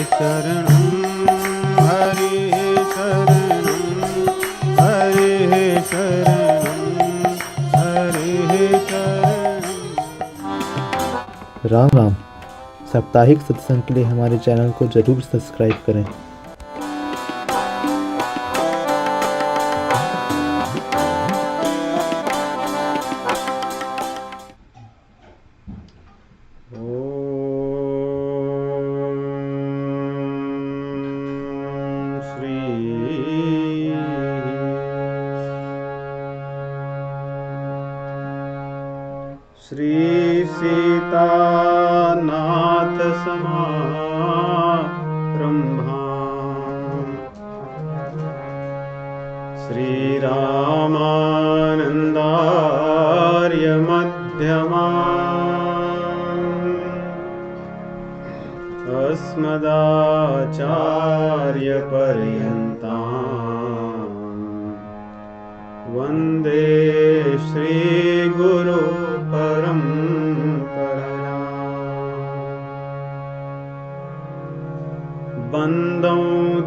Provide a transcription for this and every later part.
शरणं हरिः शरणं हरिः शरणं हरिः शरणं। राम राम। साप्ताहिक सत्संग के लिए हमारे चैनल को जरूर सब्सक्राइब करें। श्री सीतानाथ समारंभा श्री रामानंदार्य मध्यमा अस्मदाचार्य पर्यन्ता वंदे श्री गुरु परंपरा। बंदौ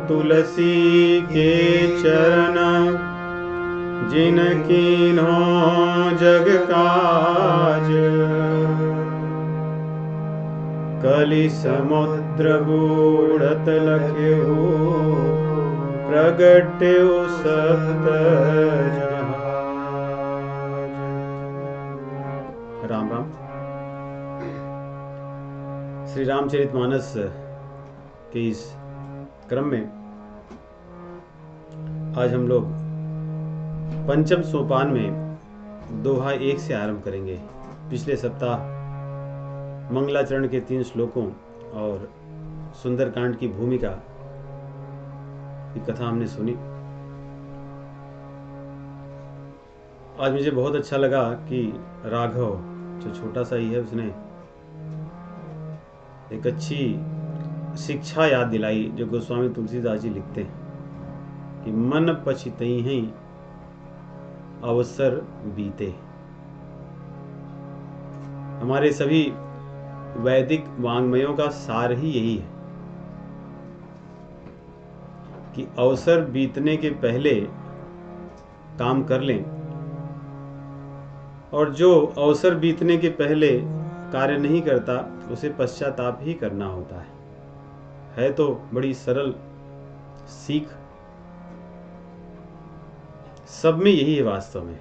तुलसी के चरण जिनकीन्हो जग काज कलि समुद्र बूढ़त लख्यो प्रगट्यो सप्त राम राम। श्री रामचरितमानस के इस क्रम में आज हम लोग पंचम सोपान में दोहा 1 से आरंभ करेंगे। पिछले सप्ताह मंगलाचरण के 3 श्लोकों और सुंदरकांड की भूमिका की कथा हमने सुनी। आज मुझे बहुत अच्छा लगा कि राघव जो छोटा सा ही है उसने एक अच्छी शिक्षा याद दिलाई जो गोस्वामी तुलसीदास जी लिखते हैं कि मन पछितई हैं अवसर बीते। हमारे सभी वैदिक वाङ्मयों का सार ही यही है कि अवसर बीतने के पहले काम कर लें और जो अवसर बीतने के पहले कार्य नहीं करता उसे पश्चाताप ही करना होता है तो बड़ी सरल सीख सब में यही है वास्तव में।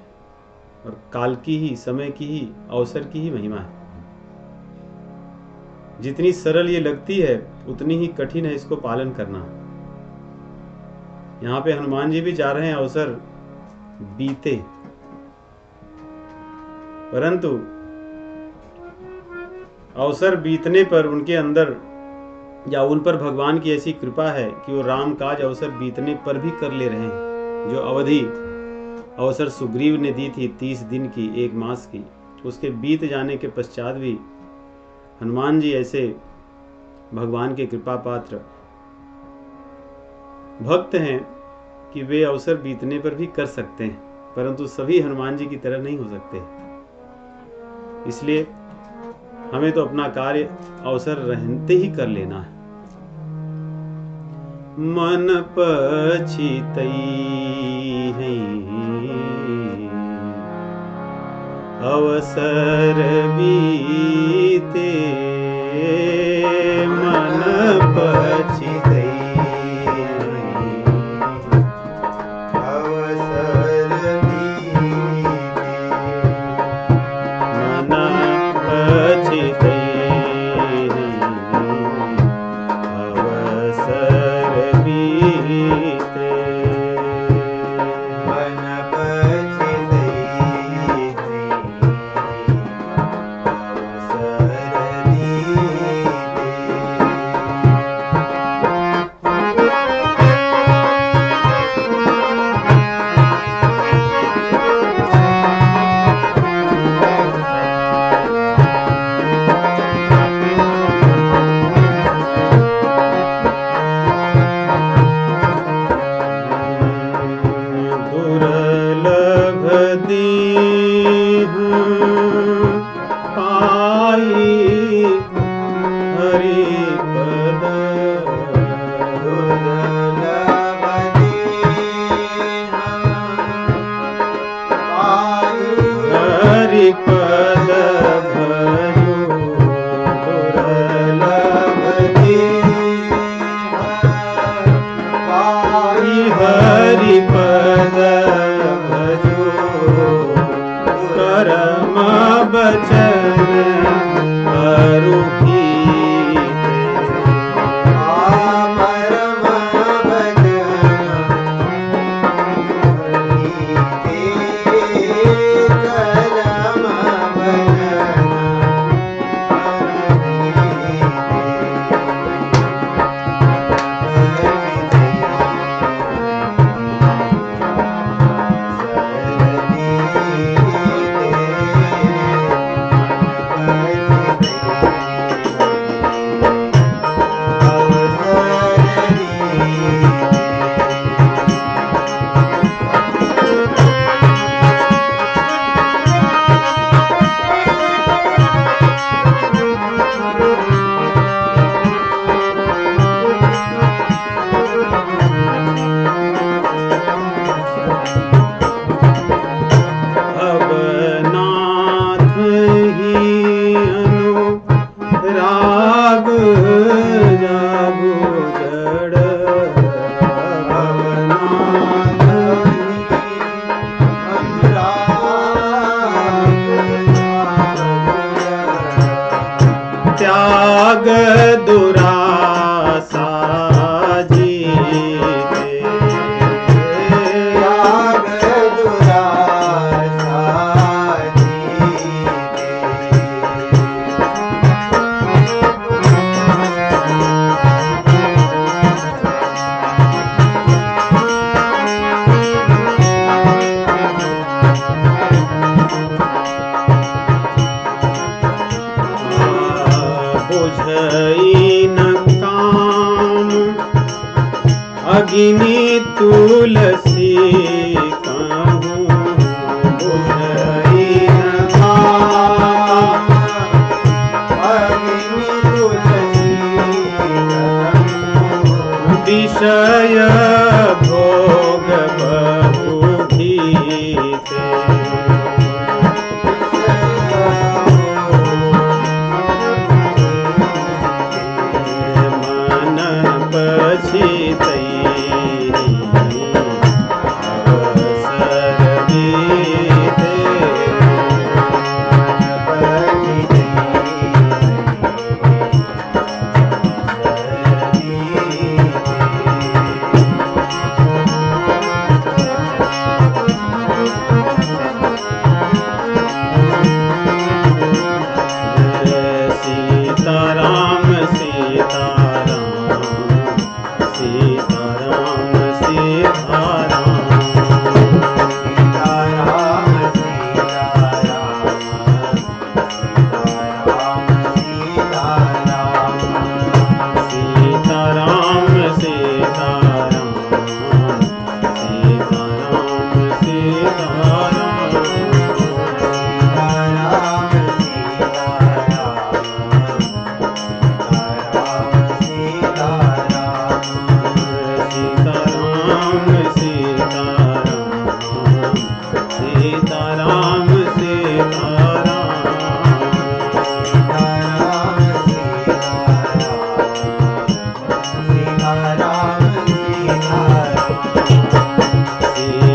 और काल की ही, समय की ही, अवसर की ही महिमा है। जितनी सरल ये लगती है उतनी ही कठिन है इसको पालन करना। यहाँ पे हनुमान जी भी जा रहे हैं अवसर बीते, परंतु अवसर बीतने पर उनके अंदर या उन पर भगवान की ऐसी कृपा है कि वो राम काज अवसर बीतने पर भी कर ले रहे हैं। जो अवधि अवसर सुग्रीव ने दी थी 30 दिन की, 1 मास की, उसके बीत जाने के पश्चात भी हनुमान जी ऐसे भगवान के कृपा पात्र भक्त हैं कि वे अवसर बीतने पर भी कर सकते हैं, परंतु सभी हनुमान जी की तरह नहीं हो सकते। इसलिए हमें तो अपना कार्य अवसर रहते ही कर लेना है। मन पछितई हैं अवसर बीते, मन पछितई त्याग दुरासा जीते, त्याग दुरासा जीते। बुझई न काम अग्नि तुलसी कहूँ, बुझई न काम अग्नि तुलसी कहूँ। विषय भोग बहु भीते, मन पछितई अवसर बीते, सीताराम सीताराम सीताराम सीताराम, सीताराम सीताराम सीताराम सीताराम।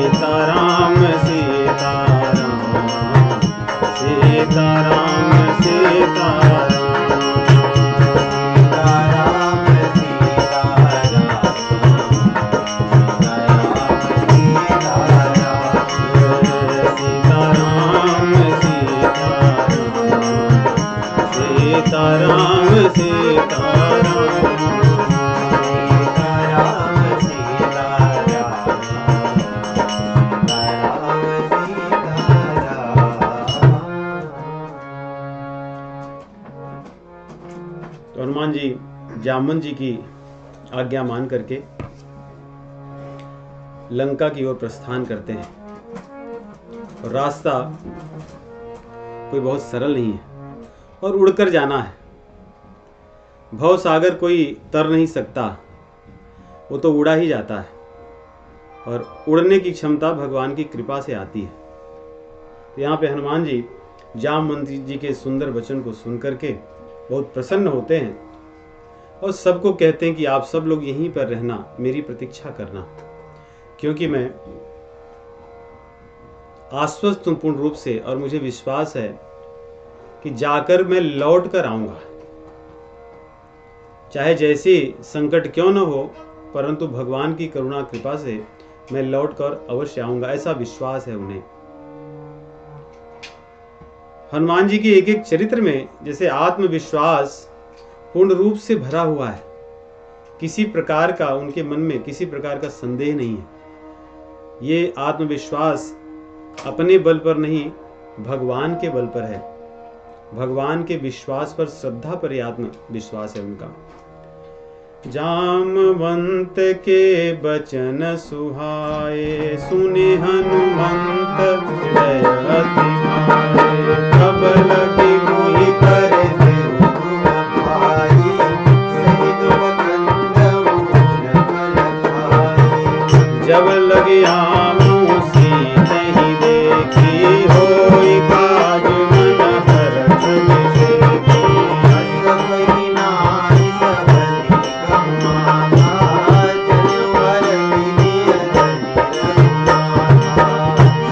सीताराम सीताराम सीताराम सीताराम तो हनुमान जी जामवंत जी की आज्ञा मान करके लंका की ओर प्रस्थान करते हैं। और रास्ता कोई बहुत सरल नहीं है और उड़कर जाना है। भव सागर कोई तर नहीं सकता, वो तो उड़ा ही जाता है। और उड़ने की क्षमता भगवान की कृपा से आती है। तो यहाँ पे हनुमान जी जामवंत जी के सुंदर वचन को सुन करके बहुत प्रसन्न होते हैं और सबको कहते हैं कि आप सब लोग यहीं पर रहना, मेरी प्रतीक्षा करना, क्योंकि मैं आश्वस्त हूं पूर्ण रूप से और मुझे विश्वास है कि जाकर मैं लौट कर आऊंगा। चाहे जैसी संकट क्यों न हो, परंतु भगवान की करुणा कृपा से मैं लौट कर अवश्य आऊंगा, ऐसा विश्वास है उन्हें। हनुमान जी के एक एक चरित्र में जैसे आत्मविश्वास पूर्ण रूप से भरा हुआ है। किसी प्रकार का उनके मन में किसी प्रकार का संदेह नहीं है। ये आत्मविश्वास अपने बल पर नहीं, भगवान के बल पर है। भगवान के विश्वास पर, श्रद्धा पर यह आत्मविश्वास है उनका। जामवंत के बचन सुहाए, सुने हनुमंत हृदय अति भाए। कब लगी मोहि कर जब लगे आमों सीत ही देखी, होई काज मन हरख विषेकी।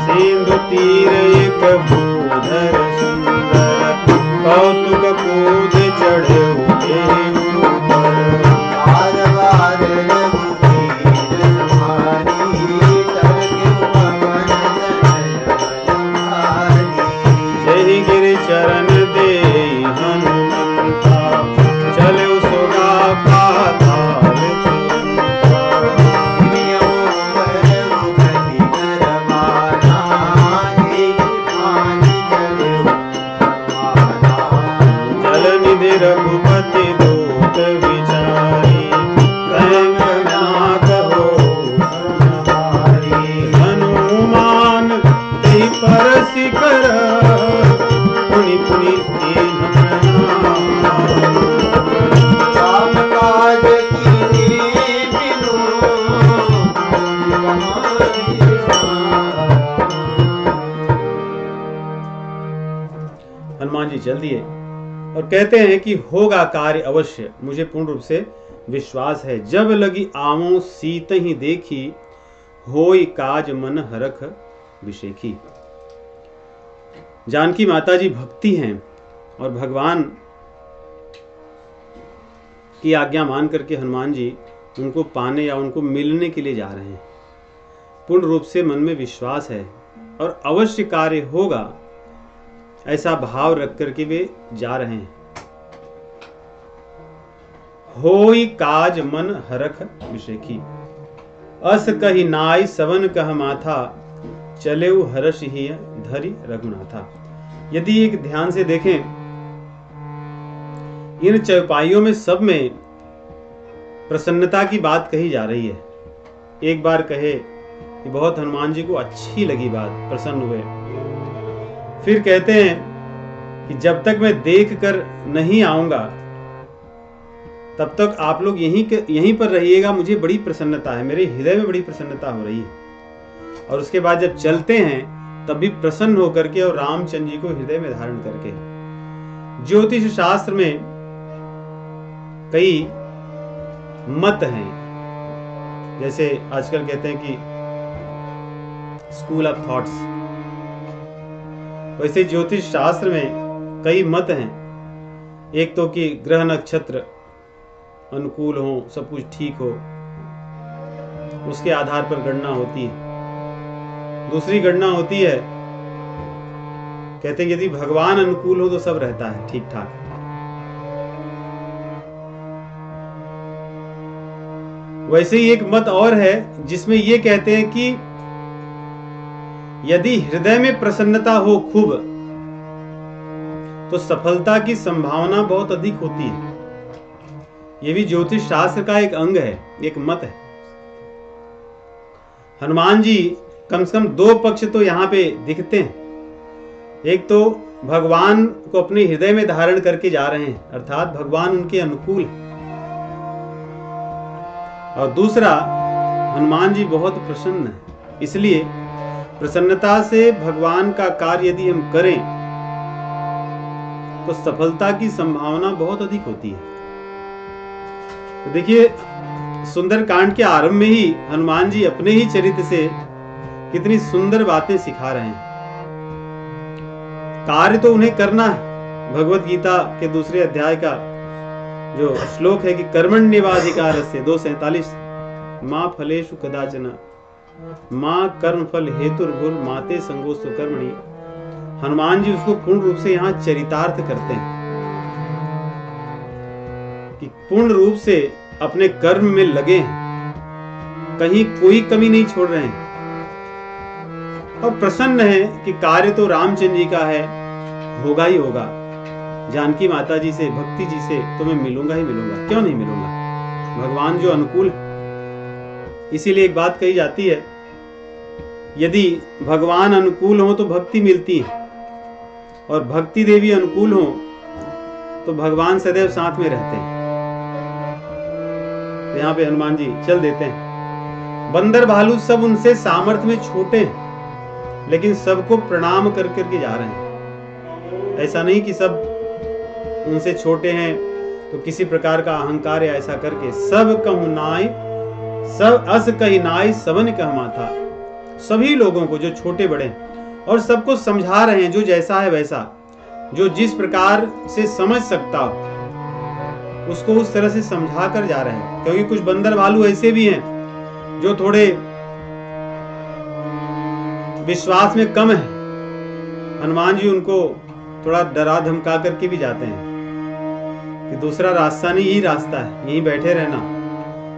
सिंधु तीर एक रघुपति दूत विचारी, नाथ हो हनुमान ते परसि कर, पुनि पुनि कीन्ह प्रणाम। राम काज कीन्हे बिनु, हनुमान जी चल दिए और कहते हैं कि होगा कार्य अवश्य, मुझे पूर्ण रूप से विश्वास है। जब लगी आवों सीत ही देखी, होई काज मन हरख विशेखी। जानकी माता जी भक्ति हैं और भगवान की आज्ञा मान करके हनुमान जी उनको पाने या उनको मिलने के लिए जा रहे हैं। पूर्ण रूप से मन में विश्वास है और अवश्य कार्य होगा, ऐसा भाव रख करके वे जा रहे हैं। होई काज मन हरख विशेखी, अस कही नाई सवन कह माथा, चले हर्ष ही धरि रघुनाथा। यदि एक ध्यान से देखें, इन चौपाइयों में सब में प्रसन्नता की बात कही जा रही है। एक बार कहे कि बहुत हनुमान जी को अच्छी लगी बात, प्रसन्न हुए। फिर कहते हैं कि जब तक मैं देख कर नहीं आऊंगा तब तक आप लोग यहीं पर रहिएगा, मुझे बड़ी प्रसन्नता है, मेरे हृदय में बड़ी प्रसन्नता हो रही है। और उसके बाद जब चलते हैं तब भी प्रसन्न होकर के और रामचंद्र जी को हृदय में धारण करके। ज्योतिष शास्त्र में कई मत हैं, जैसे आजकल कहते हैं कि स्कूल ऑफ थॉट्स, वैसे ज्योतिष शास्त्र में कई मत हैं। एक तो कि ग्रह नक्षत्र अनुकूल हो, सब कुछ ठीक हो, उसके आधार पर गणना होती है। दूसरी गणना होती है, कहते हैं यदि भगवान अनुकूल हो तो सब रहता है ठीक ठाक। वैसे ही एक मत और है जिसमें ये कहते हैं कि यदि हृदय में प्रसन्नता हो खूब तो सफलता की संभावना बहुत अधिक होती है। यह भी ज्योतिष शास्त्र का एक अंग है, एक मत है। हनुमान जी कम से कम दो पक्ष तो यहां पे दिखते हैं। एक तो भगवान को अपने हृदय में धारण करके जा रहे हैं, अर्थात भगवान उनके अनुकूल है। और दूसरा, हनुमान जी बहुत प्रसन्न है, इसलिए प्रसन्नता से भगवान का कार्य यदि हम करें तो सफलता की संभावना बहुत अधिक होती है। तो देखिए, सुंदर कांड के आरंभ में ही हनुमान जी अपने ही चरित्र से कितनी सुंदर बातें सिखा रहे हैं। कार्य तो उन्हें करना है। भगवत गीता के दूसरे अध्याय का जो श्लोक है कि कर्मण्येवाधिकारस्य 247, मां फलेषु कदाचन मां कर्म फल हेतुर्भुर माते संगोस्तु कर्मणि। हनुमान जी उसको पूर्ण रूप से यहाँ चरितार्थ करते हैं कि पूर्ण रूप से अपने कर्म में लगे हैं, कहीं कोई कमी नहीं छोड़ रहे हैं और प्रसन्न है कि कार्य तो रामचंद्र जी का है, होगा ही होगा। जानकी माता जी से, भक्ति जी से तो मैं मिलूंगा ही मिलूंगा, क्यों नहीं मिलूंगा, भगवान जो अनुकूल है। इसीलिए एक बात कही जाती है, यदि भगवान अनुकूल हो तो भक्ति मिलती है, और भक्ति देवी अनुकूल हो तो भगवान सदैव साथ में रहते हैं। तो यहाँ पे हनुमान जी चल देते हैं। बंदर भालू सब उनसे सामर्थ्य में छोटे हैं, लेकिन सबको प्रणाम कर करके जा रहे हैं। ऐसा नहीं कि सब उनसे छोटे हैं तो किसी प्रकार का अहंकार या ऐसा करके, सब कहूं नाय सब अस कही नाय सबन कह माथा। सभी लोगों को जो छोटे बड़े और सबको समझा रहे हैं, जो जैसा है वैसा, जो जिस प्रकार से समझ सकता हो उसको उस तरह से समझा कर जा रहे हैं। क्योंकि कुछ बंदर भालू ऐसे भी हैं जो थोड़े विश्वास में कम है। हनुमान जी उनको थोड़ा डरा धमका करके भी जाते हैं कि दूसरा रास्ता नहीं, यही रास्ता है, यहीं बैठे रहना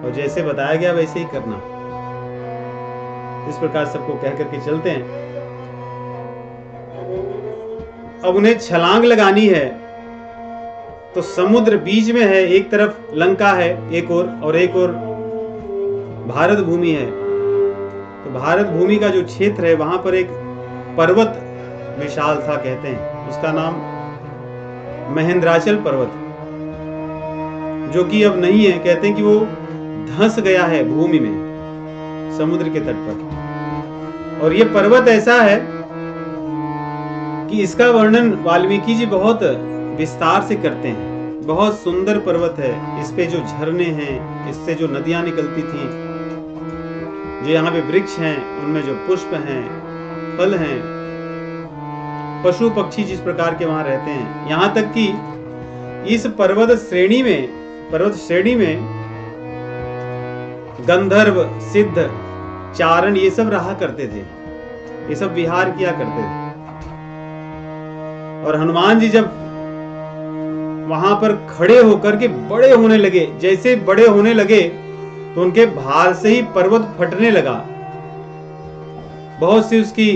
और जैसे बताया गया वैसे ही करना। इस प्रकार सबको कह करके चलते हैं। अब उन्हें छलांग लगानी है तो समुद्र बीच में है, एक तरफ लंका है एक और एक और भारत भूमि है। तो भारत भूमि का जो क्षेत्र है वहां पर एक पर्वत विशाल था, कहते हैं उसका नाम महेंद्राचल पर्वत, जो कि अब नहीं है। कहते हैं कि वो धंस गया है भूमि में, समुद्र के तट पर। और ये पर्वत ऐसा है कि इसका वर्णन वाल्मीकि जी बहुत विस्तार से करते हैं। बहुत सुंदर पर्वत है, इस पे जो झरने हैं, इससे जो नदियां निकलती थी, जो यहाँ पे वृक्ष हैं, उनमें जो पुष्प हैं, फल हैं, पशु पक्षी जिस प्रकार के वहां रहते हैं, यहाँ तक कि इस पर्वत श्रेणी में गंधर्व, सिद्ध, चारण ये सब रहा करते थे, ये सब विहार किया करते थे। और हनुमान जी जब वहां पर खड़े होकर के बड़े होने लगे, जैसे बड़े होने लगे तो उनके भार से ही पर्वत फटने लगा। बहुत सी उसकी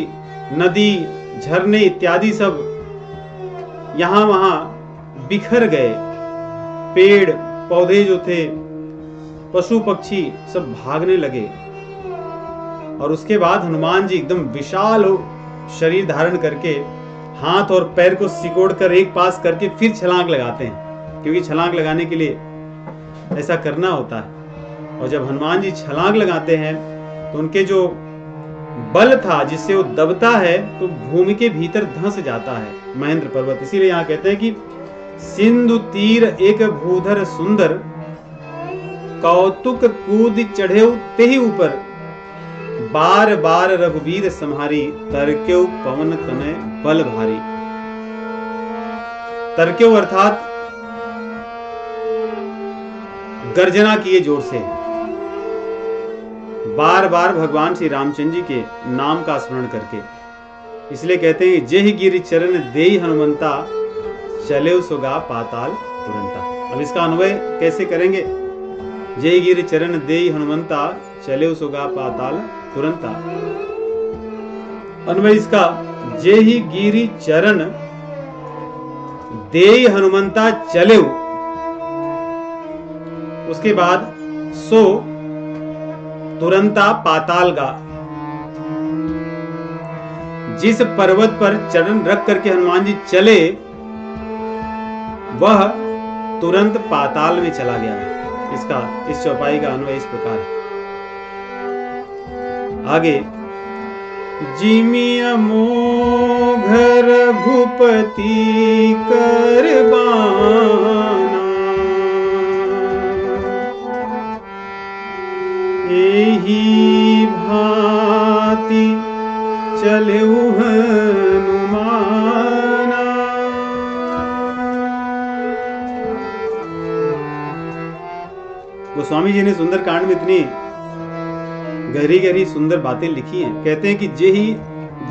नदी, झरने इत्यादि सब यहां वहां बिखर गए। पेड़ पौधे जो थे, पशु पक्षी सब भागने लगे। और उसके बाद हनुमान जी एकदम विशाल शरीर धारण करके हाथ और पैर को सिकोड़ कर एक पास करके फिर छलांग लगाते हैं, क्योंकि छलांग लगाने के लिए ऐसा करना होता है। और जब हनुमान जी छलांग लगाते हैं तो उनके जो बल था जिससे वो दबता है तो भूमि के भीतर धंस जाता है महेंद्र पर्वत। इसीलिए यहाँ कहते हैं कि सिंधु तीर एक भूधर सुंदर, कौतुक कूद चढ़े ते ही ऊपर, बार बार रघुवीर सम्हारी, तरक्यो पवन तनय बल भारी। तरक्यो अर्थात गर्जना किए जोर से, बार बार भगवान श्री रामचंद्र जी के नाम का स्मरण करके। इसलिए कहते हैं जेहि गिरि चरण देहि हनुमंता, चले सुगा पाताल तुरंता। अब इसका अन्वय कैसे करेंगे? जेहि गिरि चरण देहि हनुमंता, चले सुगा पाताल तुरंता। अन्वय इसका जेहि गिरि चरण देहि हनुमंता चले, उसके बाद सो तुरंता पाताल गा। जिस पर्वत पर चरण रख करके हनुमान जी चले वह तुरंत पाताल में चला गया। इसका इस चौपाई का अन्वय इस प्रकार है। आगे जिमिया मोघ रघुपति करबाना, एही भांति चलेउ हनुमाना। गोस्वामी जी ने सुंदरकांड में इतनी गहरी गहरी सुंदर बातें लिखी हैं। कहते हैं कि जेहि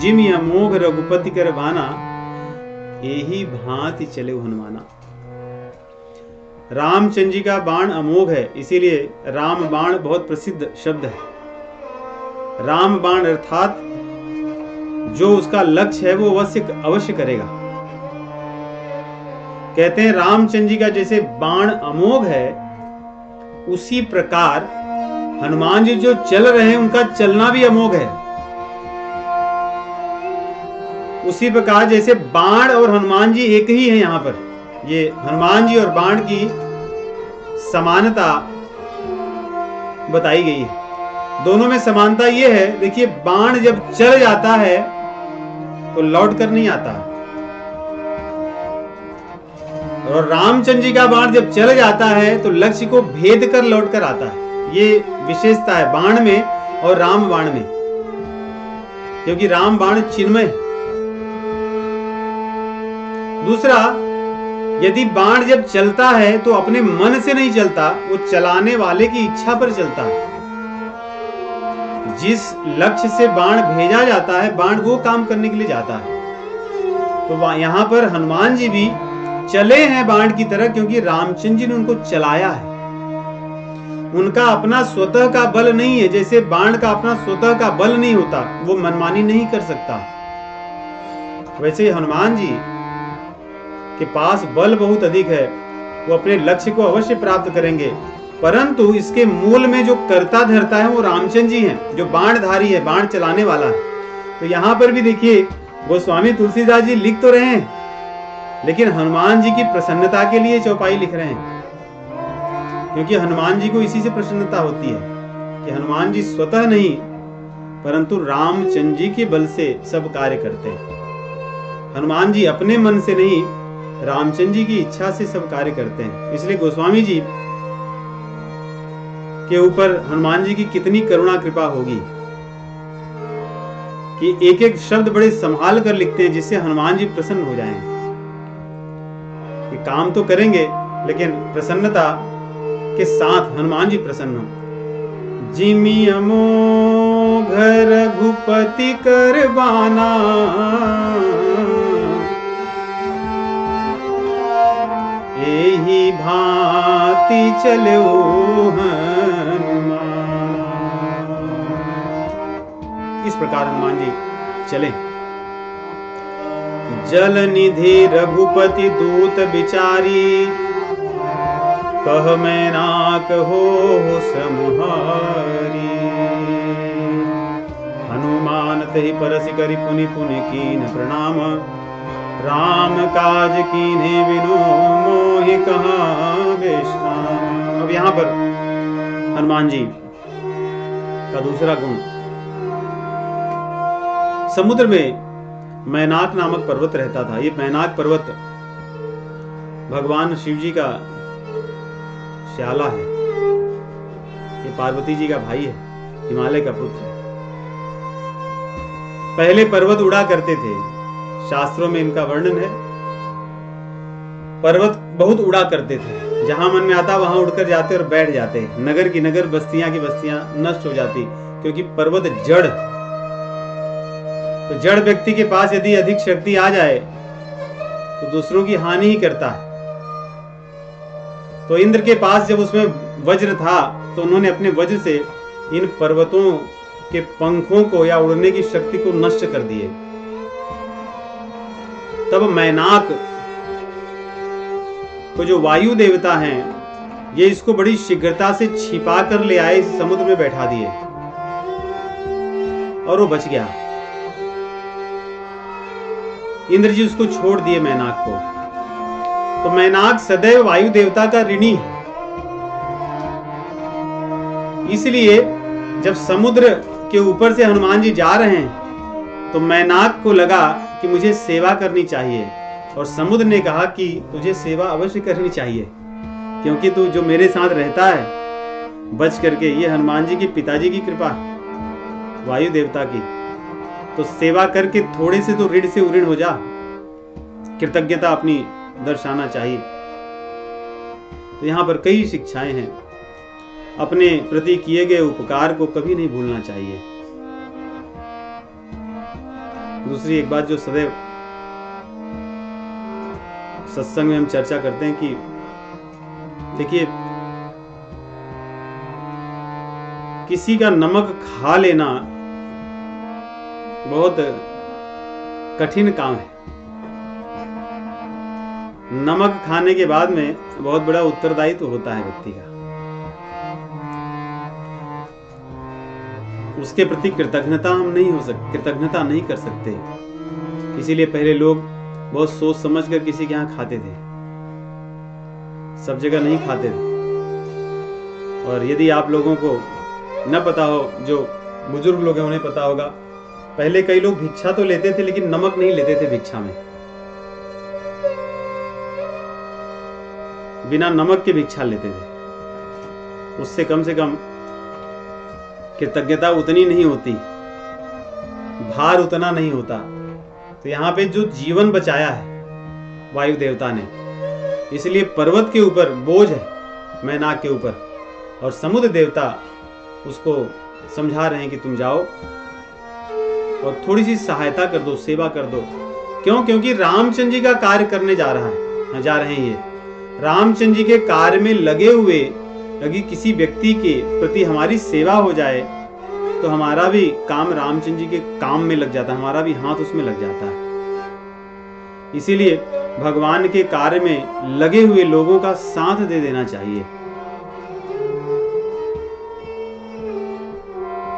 जिम अमोघ रघुपति कर बाना, एही भांति चले हनुमाना। रामचंद्र जी का बाण अमोघ है, इसीलिए राम बाण बहुत प्रसिद्ध शब्द है। राम बाण अर्थात जो उसका लक्ष्य है वो अवश्य करेगा। कहते हैं रामचंद्र जी का जैसे बाण अमोघ है, उसी प्रकार हनुमान जी जो चल रहे हैं उनका चलना भी अमोघ है। उसी प्रकार जैसे बाण और हनुमान जी एक ही है, यहां पर ये हनुमान जी और बाण की समानता बताई गई है। दोनों में समानता ये है, देखिए बाण जब चल जाता है तो लौट कर नहीं आता, और रामचंद्र जी का बाण जब चल जाता है तो लक्ष्य को भेद कर लौट कर आता है। ये विशेषता है बाण में और राम बाण में, क्योंकि राम बाण चिन्मय। दूसरा, यदि बाण जब चलता है तो अपने मन से नहीं चलता, वो चलाने वाले की इच्छा पर चलता है। जिस लक्ष्य से बाण भेजा जाता है, बाण वो काम करने के लिए जाता है। तो यहां पर हनुमान जी भी चले हैं बाण की तरह, क्योंकि रामचंद्र जी ने उनको चलाया है। उनका अपना स्वतः का बल नहीं है, जैसे बाण का अपना स्वतः का बल नहीं होता, वो मनमानी नहीं कर सकता। वैसे हनुमान जी के पास बल बहुत अधिक है, वो अपने लक्ष्य को अवश्य प्राप्त करेंगे, परंतु इसके मूल में जो कर्ता धरता है वो रामचंद्र जी हैं, जो बाणधारी है, बाण चलाने वाला है। तो यहाँ पर भी देखिए गोस्वामी तुलसीदास जी लिख तो रहे हैं, लेकिन हनुमान जी की प्रसन्नता के लिए चौपाई लिख रहे हैं, क्योंकि हनुमान जी को इसी से प्रसन्नता होती है कि हनुमान जी स्वतः नहीं परंतु रामचंद्र जी के बल से सब कार्य करते हैं। हनुमान जी अपने मन से नहीं, रामचंद्र जी की इच्छा से सब कार्य करते हैं। इसलिए गोस्वामी जी के ऊपर हनुमान जी की कितनी करुणा कृपा होगी कि एक एक शब्द बड़े संभाल कर लिखते हैं, जिससे हनुमान जी प्रसन्न हो जाएं। कि काम तो करेंगे लेकिन प्रसन्नता के साथ हनुमान जी प्रसन्न हो। जिमि अमोघ रघुपति करबाना, एहि भांति चलो हनुमान। इस प्रकार हनुमान जी चले। जल निधि रघुपति दूत विचारी, कह मैनाक हो समहारी। हनुमान तहि परसि करि पुनि पुनि कीन प्रणाम, राम काज कीन्हे बिनु मोहि कहाँ विश्राम। अब यहाँ पर हनुमान जी का दूसरा गुण, समुद्र में मैनाक नामक पर्वत रहता था। ये मैनाक पर्वत भगवान शिव जी का श्याला है, ये पार्वती जी का भाई है, हिमालय का पुत्र है। पहले पर्वत उड़ा करते थे, शास्त्रों में इनका वर्णन है। पर्वत बहुत उड़ा करते थे, जहां मन में आता वहां उड़कर जाते और बैठ जाते। नगर की नगर, बस्तियां की बस्तियां नष्ट हो जाती, क्योंकि पर्वत जड़। तो जड़ व्यक्ति के पास यदि अधिक शक्ति आ जाए तो दूसरों की हानि ही करता है। तो इंद्र के पास जब उसमें वज्र था तो उन्होंने अपने वज्र से इन पर्वतों के पंखों को या उड़ने की शक्ति को नष्ट कर दिए। तब मैनाक को जो वायु देवता हैं, ये इसको बड़ी शीघ्रता से छिपा कर ले आए, समुद्र में बैठा दिए और वो बच गया। इंद्र जी उसको छोड़ दिए मैनाक को। तो मैनाक सदैव वायु देवता का ऋणी है। इसलिए जब समुद्र के ऊपर से हनुमान जी जा रहे हैं तो मैनाक को लगा कि मुझे सेवा करनी चाहिए, और समुद्र ने कहा कि तुझे सेवा अवश्य करनी चाहिए, क्योंकि तू जो मेरे साथ रहता है बच करके, ये हनुमान जी की पिताजी की कृपा, वायु देवता की। तो सेवा करके थोड़े से तो ऋण से उऋण हो जा, कृतज्ञता अपनी दर्शाना चाहिए। तो यहां पर कई शिक्षाएं हैं। अपने प्रति किए गए उपकार को कभी नहीं भूलना चाहिए। दूसरी एक बात जो सदैव सत्संग में हम चर्चा करते हैं कि देखिए, किसी का नमक खा लेना बहुत कठिन काम है। नमक खाने के बाद में बहुत बड़ा उत्तरदायित्व होता है व्यक्ति का। उसके प्रति कृतज्ञता हम नहीं हो सकते, कृतज्ञता नहीं कर सकते। इसीलिए पहले लोग बहुत सोच समझ कर किसी के यहाँ खाते थे, सब जगह नहीं खाते थे। और यदि आप लोगों को न पता हो, जो बुजुर्ग लोग हैं उन्हें पता होगा, पहले कई लोग भिक्षा तो लेते थे लेकिन नमक नहीं लेते थे भिक्षा में। बिना नमक के भिक्षा लेते थे। उससे कम से कम कृतज्ञता उतनी नहीं होती, भार उतना नहीं होता। तो यहाँ पे जो जीवन बचाया है वायु देवता ने, इसलिए पर्वत के ऊपर बोझ है मैनाक के ऊपर, और समुद्र देवता उसको समझा रहे हैं कि तुम जाओ और थोड़ी सी सहायता कर दो, सेवा कर दो। क्यों? क्योंकि रामचंद्र जी का कार्य करने जा रहे हैं। ये रामचंद्र जी के कार्य में लगे हुए यदि किसी व्यक्ति के प्रति हमारी सेवा हो जाए तो हमारा भी काम रामचंद्र जी के काम में लग जाता है, हमारा भी हाथ उसमें लग जाता है। इसीलिए भगवान के कार्य में लगे हुए लोगों का साथ दे देना चाहिए।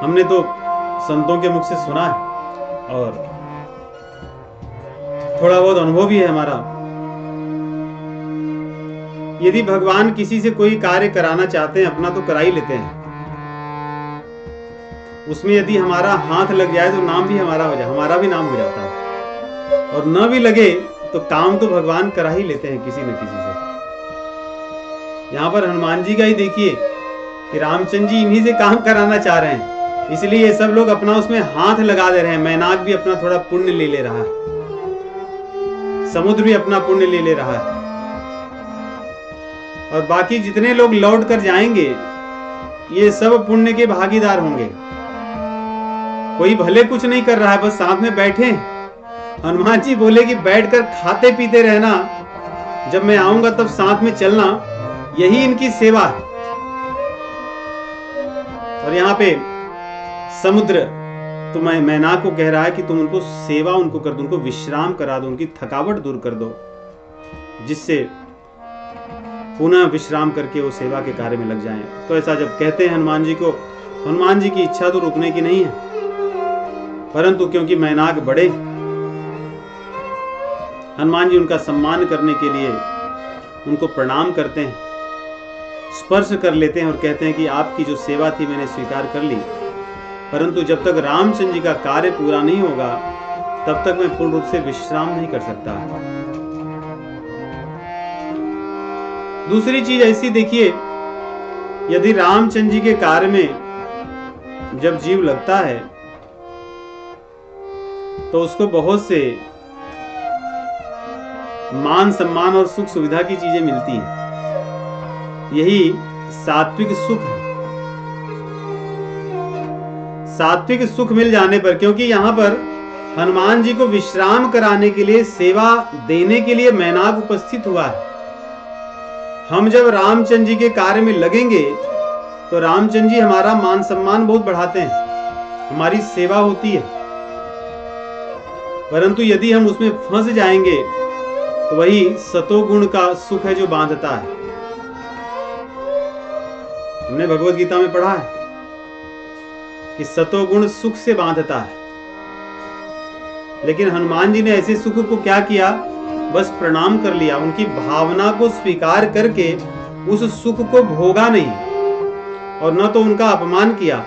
हमने तो संतों के मुख से सुना है और थोड़ा बहुत अनुभव भी है हमारा। यदि भगवान किसी से कोई कार्य कराना चाहते हैं, अपना तो करा ही लेते हैं। उसमें यदि हमारा हाथ लग जाए तो नाम भी हमारा हो जाए, हमारा भी नाम हो जाता है। और न भी लगे तो काम तो भगवान करा ही लेते हैं किसी न किसी से। यहाँ पर हनुमान जी का ही देखिए कि रामचंद्र जी इन्हीं से काम कराना चाह रहे हैं, इसलिए ये सब लोग अपना उसमें हाथ लगा दे रहे हैं। मैनाक भी अपना थोड़ा पुण्य ले ले रहा है, समुद्र भी अपना पुण्य ले ले रहा है, और बाकी जितने लोग लौट कर जाएंगे ये सब पुण्य के भागीदार होंगे। कोई भले कुछ नहीं कर रहा है, बस साथ में बैठे। हनुमान जी बोले कि बैठकर खाते पीते रहना, जब मैं आऊंगा तब साथ में चलना, यही इनकी सेवा है। और यहाँ पे समुद्र तो मैनाक को कह रहा है कि तुम उनको सेवा उनको कर दो, उनको विश्राम करा दो, उनकी थकावट दूर कर दो, जिससे पुनः विश्राम करके वो सेवा के कार्य में लग जाएं। तो ऐसा जब कहते हैं हनुमान जी को, हनुमान जी की इच्छा तो रुकने की नहीं है, परंतु क्योंकि मैनाक बड़े, हनुमान जी उनका सम्मान करने के लिए उनको प्रणाम करते हैं, स्पर्श कर लेते हैं और कहते हैं कि आपकी जो सेवा थी मैंने स्वीकार कर ली, परंतु जब तक रामचंद्र जी का कार्य पूरा नहीं होगा तब तक मैं पूर्ण रूप से विश्राम नहीं कर सकता। दूसरी चीज ऐसी देखिए, यदि रामचंद्र जी के कार्य में जब जीव लगता है तो उसको बहुत से मान सम्मान और सुख सुविधा की चीजें मिलती हैं। यही सात्विक सुख है। सात्विक सुख मिल जाने पर, क्योंकि यहां पर हनुमान जी को विश्राम कराने के लिए, सेवा देने के लिए मैनाक उपस्थित हुआ है। हम जब रामचंद्र जी के कार्य में लगेंगे तो रामचंद्र जी हमारा मान सम्मान बहुत बढ़ाते हैं, हमारी सेवा होती है। परंतु यदि हम उसमें फंस जाएंगे तो वही सतोगुण का सुख है जो बांधता है। हमने भगवत गीता में पढ़ा है कि सतोगुण सुख से बांधता है, लेकिन हनुमान जी ने ऐसे सुख को क्या किया, बस प्रणाम कर लिया, उनकी भावना को स्वीकार करके उस सुख को भोगा नहीं और न तो उनका अपमान किया।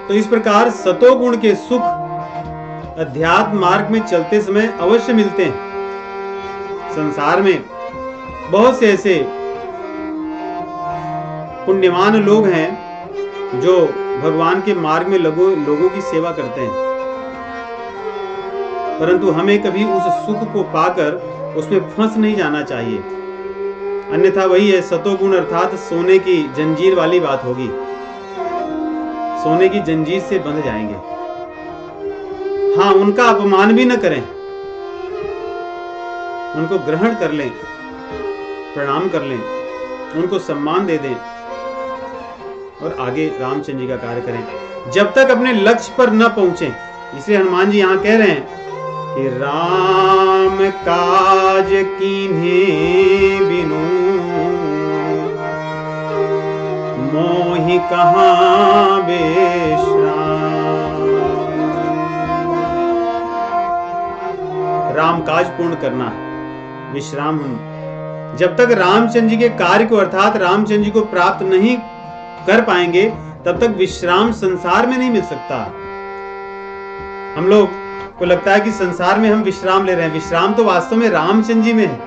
तो इस प्रकार सतोगुण के सुख अध्यात्म मार्ग में चलते समय अवश्य मिलते हैं। संसार में बहुत से ऐसे पुण्यवान लोग हैं जो भगवान के मार्ग में लोगों की सेवा करते हैं, परंतु हमें कभी उस सुख को पाकर उसमें फंस नहीं जाना चाहिए, अन्यथा वही है सतोगुण अर्थात सोने की जंजीर वाली बात होगी। सोने की जंजीर से बंध जाएंगे। हाँ, उनका अपमान भी न करें, उनको ग्रहण कर लें, प्रणाम कर लें, उनको सम्मान दे दें और आगे रामचंद्र जी का कार्य करें, जब तक अपने लक्ष्य पर न पहुंचे। इसलिए हनुमान जी यहां कह रहे हैं कि राम काज कीन्हे बिनु मोहि कहां विश्राम। राम काज पूर्ण करना है, विश्राम हम जब तक रामचंद्र जी के कार्य को अर्थात रामचंद्र जी को प्राप्त नहीं कर पाएंगे तब तक विश्राम संसार में नहीं मिल सकता। हम लोग को लगता है कि संसार में हम विश्राम ले रहे हैं, विश्राम तो वास्तव में रामचंद्र जी में है।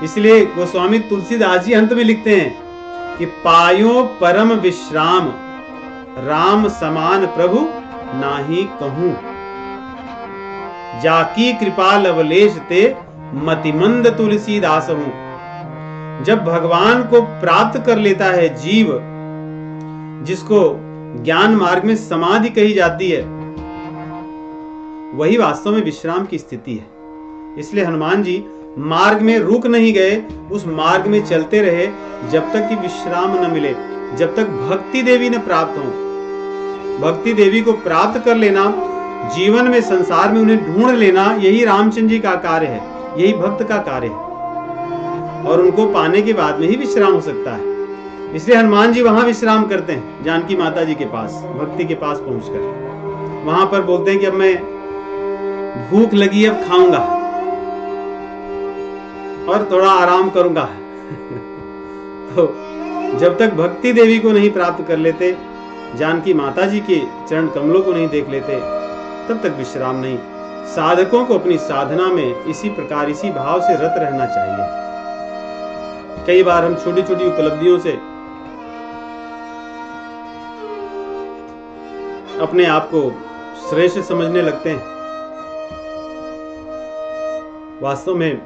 इसलिए गोस्वामी तुलसीदास जी अंत में लिखते हैं कि पायो परम विश्राम राम समान प्रभु नाही कहूं, जाकी कृपा लवलेश ते मतिमंद तुलसीदास हूं। जब भगवान को प्राप्त कर लेता है जीव, जिसको ज्ञान मार्ग में समाधि कही जाती है, वही वास्तव में विश्राम की स्थिति है। इसलिए हनुमान जी मार्ग में रुक नहीं गए, उस मार्ग में चलते रहे जब तक कि विश्राम न मिले, जब तक भक्ति देवी न प्राप्त हो। भक्ति देवी को प्राप्त कर लेना जीवन में, संसार में उन्हें ढूंढ लेना, यही रामचंद्र जी का कार्य है, यही भक्त का कार्य है। और उनको पाने के बाद में ही विश्राम हो सकता है। इसलिए हनुमान जी वहां विश्राम करते हैं, जानकी माता जी के पास, भक्ति के पास पहुंचकर। वहां पर बोलते हैं कि अब मैं भूख लगी, अब खाऊंगा और थोड़ा आराम करूंगा। तो जब तक भक्ति देवी को नहीं प्राप्त कर लेते, जानकी माता जी के चरण कमलों को नहीं देख लेते, तब तक विश्राम नहीं। साधकों को अपनी साधना में इसी प्रकार, इसी भाव से रत रहना चाहिए। कई बार हम छोटी छोटी उपलब्धियों से अपने आप को श्रेष्ठ समझने लगते हैं। वास्तव में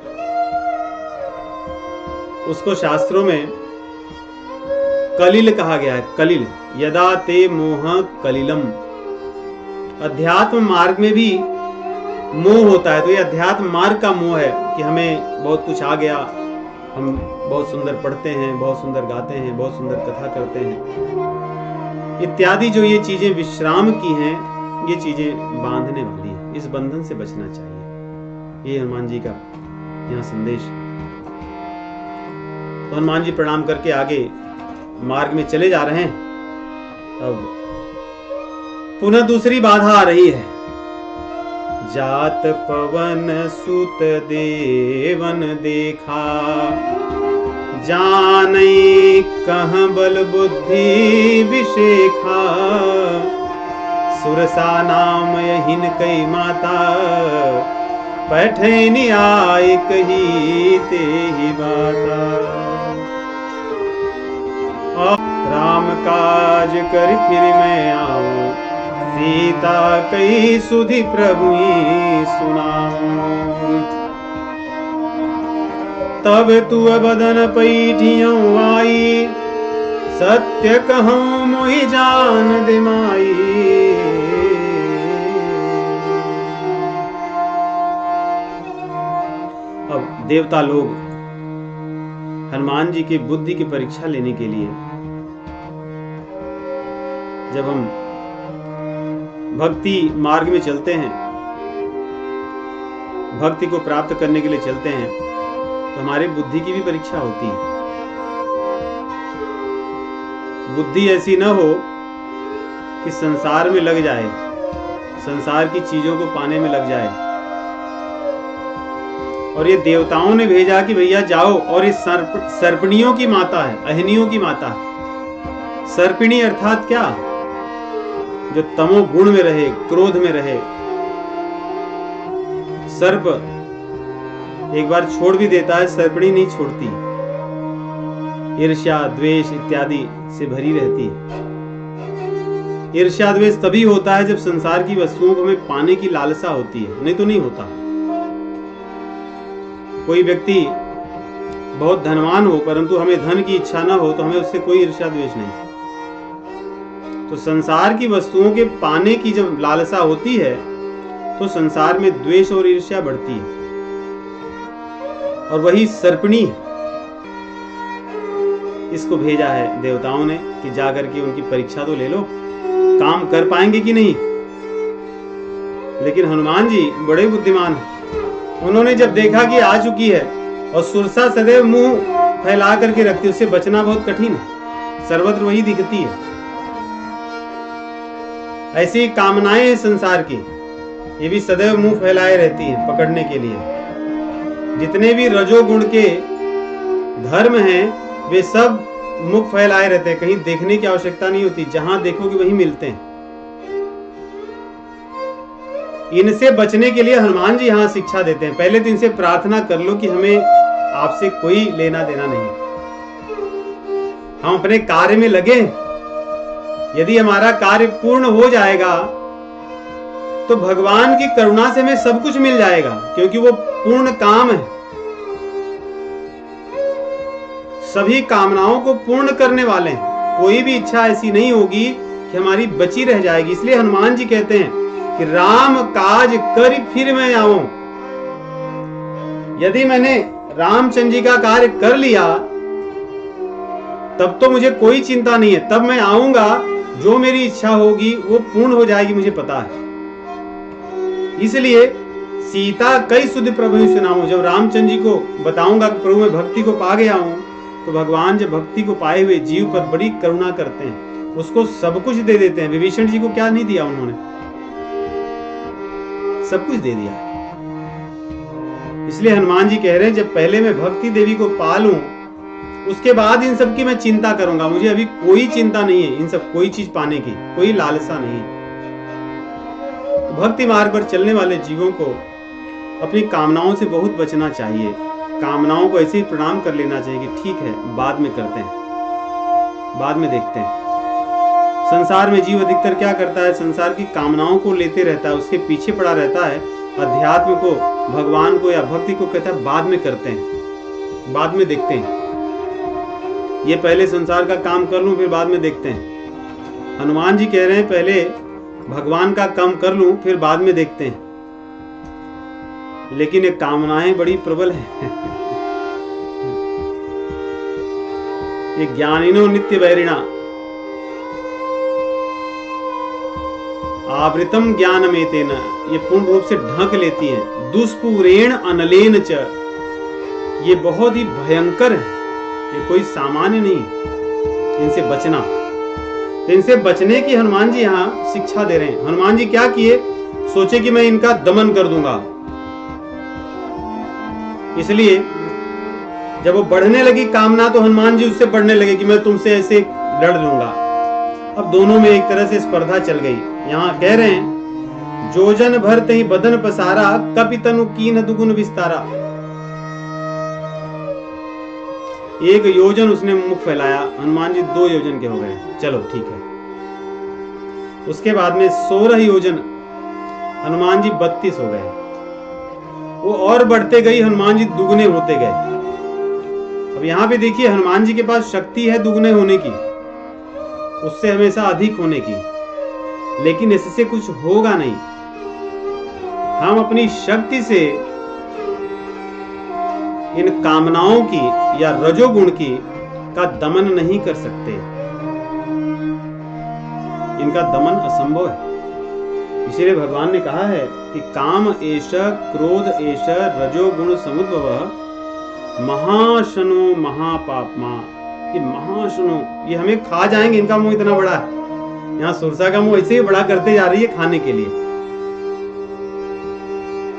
उसको शास्त्रों में कलिल कहा गया है। कलिल, यदा ते मोह कलिलम। अध्यात्म मार्ग में भी मोह होता है, तो ये अध्यात्म मार्ग का मोह है कि हमें बहुत कुछ आ गया, हम बहुत सुंदर पढ़ते हैं, बहुत सुंदर गाते हैं, बहुत सुंदर कथा करते हैं इत्यादि। जो ये चीजें विश्राम की हैं, ये चीजें बांधने वाली हैं। इस बंधन से बचना चाहिए। ये हनुमान जी का यहाँ संदेश। तो हनुमान जी प्रणाम करके आगे मार्ग में चले जा रहे हैं। अब पुनः दूसरी बाधा आ रही है। जात पवन सुत देवन देखा, जानई कहाँ बल बुद्धि विशेखा। सुरसा नाम यहिन कई माता, पैठनी आय कही ते ही बाता। राम काज कर फिर मैं आऊं, सीता कई सुधि प्रभु सुनाऊं। तब तू बदन पैठियों आई, सत्य कहूं मोहि जान दे माई। अब देवता लोग हनुमान जी की बुद्धि की परीक्षा लेने के लिए, जब हम भक्ति मार्ग में चलते हैं, भक्ति को प्राप्त करने के लिए चलते हैं, तो हमारी बुद्धि की भी परीक्षा होती है। बुद्धि ऐसी न हो कि संसार में लग जाए, संसार की चीजों को पाने में लग जाए। और ये देवताओं ने भेजा कि भैया जाओ, और ये सर्पणियों की माता है, अहिनियों की माता है। सर्पिणी अर्थात क्या? जो तमो गुण में रहे, क्रोध में रहे। सर्प एक बार छोड़ भी देता है, सर्पिणी नहीं छोड़ती। ईर्ष्या, द्वेष इत्यादि से भरी रहती है। ईर्ष्या द्वेष तभी होता है जब संसार की वस्तुओं को हमें पाने की लालसा होती है, नहीं तो नहीं होता। कोई व्यक्ति बहुत धनवान हो परंतु हमें धन की इच्छा ना हो, तो हमें उससे कोई ईर्ष्या द्वेष नहीं। तो संसार की वस्तुओं के पाने की जब लालसा होती है, तो संसार में द्वेष और ईर्ष्या बढ़ती है। और वही सर्पिणी, इसको भेजा है देवताओं ने कि जाकर के उनकी परीक्षा तो ले लो, काम कर पाएंगे कि नहीं। लेकिन हनुमान जी बड़े बुद्धिमान हैं। उन्होंने जब देखा कि आ चुकी है, और सुरसा सदैव मुंह फैला करके रखती, उससे बचना बहुत कठिन है, सर्वत्र वही दिखती है। ऐसी कामनाएं हैं संसार की, ये भी सदैव मुंह फैलाए रहती हैं पकड़ने के लिए। जितने भी रजोगुण के धर्म हैं, वे सब मुख फैलाए रहते हैं, कहीं देखने की आवश्यकता नहीं होती, जहां देखोगे वही मिलते हैं। इनसे बचने के लिए हनुमान जी यहाँ शिक्षा देते हैं। पहले तो इनसे प्रार्थना कर लो कि हमें आपसे कोई लेना देना नहीं, हम अपने कार्य में लगे। यदि हमारा कार्य पूर्ण हो जाएगा तो भगवान की करुणा से हमें सब कुछ मिल जाएगा, क्योंकि वो पूर्ण काम है। सभी कामनाओं को पूर्ण करने वाले हैं। कोई भी इच्छा ऐसी नहीं होगी कि हमारी बची रह जाएगी। इसलिए हनुमान जी कहते हैं कि राम काज कर फिर मैं आऊं। यदि मैंने रामचंद्र जी का कार्य कर लिया, तब तो मुझे कोई चिंता नहीं है, तब मैं आऊंगा, जो मेरी इच्छा होगी वो पूर्ण हो जाएगी, मुझे पता है। इसलिए सीता कई सुध प्रभु सुनाऊं, जब रामचंद्र जी को बताऊंगा कि प्रभु मैं भक्ति को पा गया हूं, तो भगवान जब भक्ति को पाए हुए जीव पर बड़ी करुणा करते हैं, उसको सब कुछ दे देते हैं। विभीषण जी को क्या नहीं दिया उन्होंने, सब कुछ दे दिया। इसलिए हनुमान जी कह रहे हैं जब पहले मैं भक्ति देवी को पा लूं, उसके बाद इन सब की मैं चिंता करूंगा। मुझे अभी कोई चिंता नहीं है इन सब कोई चीज पाने की, कोई लालसा नहीं है। तो भक्ति मार्ग पर चलने वाले जीवों को अपनी कामनाओं से बहुत बचना चाहिए। कामनाओं को ऐसे ही प्रणाम कर लेना चाहिए कि ठीक है बाद में करते हैं, बाद में देखते हैं। संसार में जीव अधिकतर क्या करता है, संसार की कामनाओं को लेते रहता है, उसके पीछे पड़ा रहता है। अध्यात्म को, भगवान को या भक्ति को कहता है बाद में करते हैं, बाद में देखते हैं। ये पहले संसार का काम कर लूं फिर बाद में देखते हैं। हनुमान जी कह रहे हैं पहले भगवान का काम कर लूं फिर बाद में देखते हैं। लेकिन ये कामनाएं बड़ी प्रबल हैं। ये ज्ञानिनो नित्य वैरिणा आवृतम ज्ञानमेतेन, ये पूर्ण रूप से ढक लेती हैं। दुष्पूरेण अनलेन च, ये बहुत ही भयंकर है, ये कोई सामान्य नहीं। इनसे बचना, इनसे बचने की हनुमान जी यहाँ शिक्षा दे रहे हैं। हनुमान जी क्या किए, सोचे कि मैं इनका दमन कर दूंगा। इसलिए जब वो बढ़ने लगी कामना, तो हनुमान जी उससे बढ़ने लगे कि मैं तुमसे ऐसे लड़ लूंगा। अब दोनों में एक तरह से स्पर्धा चल गई। यहाँ कह रहे हैं जोजन भर तही बदन पसारा, कपि तनु कीन दुगुन विस्तारा। एक योजन उसने मुख फैलाया, हनुमान जी 2 योजन के हो गए। चलो ठीक है। उसके बाद में 16 योजन, हनुमान जी 32 हो गए। वो और बढ़ते गई, हनुमान जी दुगने होते गए। अब यहाँ पे देखिए हनुमान जी के पास शक्ति है दुगने होने की, उससे हमेशा अधिक होने की, लेकिन इससे कुछ होगा नहीं। हम अपनी शक्ति से इन कामनाओं की या रजोगुण की का दमन नहीं कर सकते। इनका दमन असंभव है। इसलिए भगवान ने कहा है कि काम एष क्रोध एष रजोगुण समुद्भव महाशनो महापापमा। ये महाशनो, ये हमें खा जाएंगे, इनका मुंह इतना बड़ा है। यहाँ सुरसा का मुंह ऐसे ही बड़ा करते जा रही है खाने के लिए।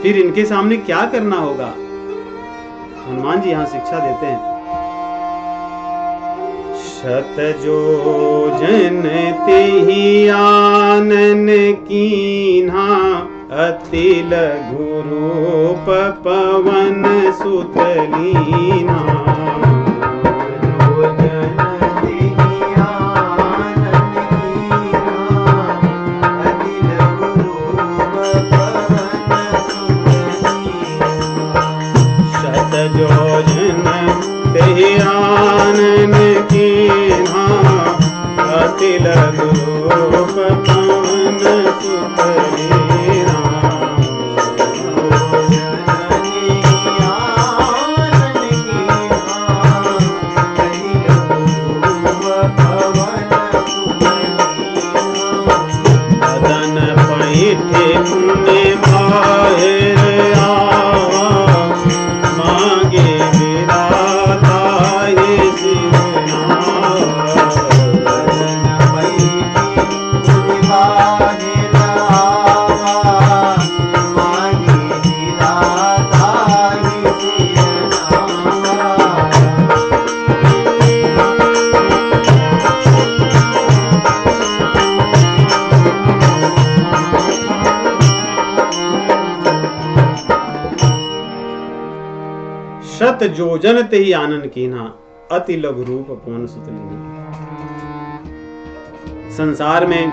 फिर इनके सामने क्या करना होगा, हनुमान जी यहाँ शिक्षा देते हैं। शत जोजन तेहि आनन कीन्हा, अति लघु रूप पवन सुत लीन्हा। आनन कीन्हा, अति लघु रूप पवन सुत लीन्हा। बदन पैठे पुण्य बाहिर आवा, मांगे विराता हे शत जोजन तेहि आनन कीन्हा, अति लघु रूप पवन सुत लीन्हा। संसार में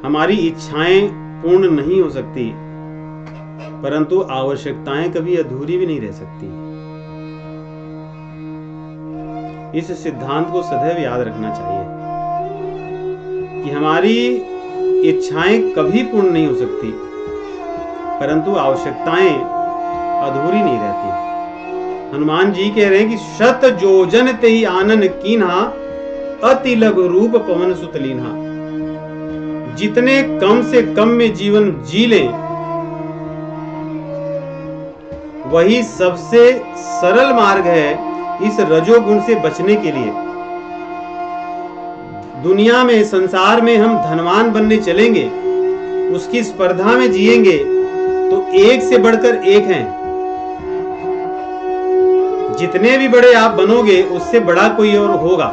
हमारी इच्छाएं पूर्ण नहीं हो सकती, परंतु आवश्यकताएं कभी अधूरी भी नहीं रह सकती। इस सिद्धांत को सदैव याद रखना चाहिए कि हमारी इच्छाएं कभी पूर्ण नहीं हो सकती, परंतु आवश्यकताएं अधूरी नहीं रहती। हनुमान जी कह रहे हैं कि शत जोजन तेहि आनन कीन्हा, अति लघु रूप पवन सुत लीन्हा। जितने कम से कम में जीवन जी ले वही सबसे सरल मार्ग है इस रजोगुण से बचने के लिए। दुनिया में, संसार में हम धनवान बनने चलेंगे, उसकी स्पर्धा में जिएंगे तो एक से बढ़कर एक हैं। जितने भी बड़े आप बनोगे उससे बड़ा कोई और होगा।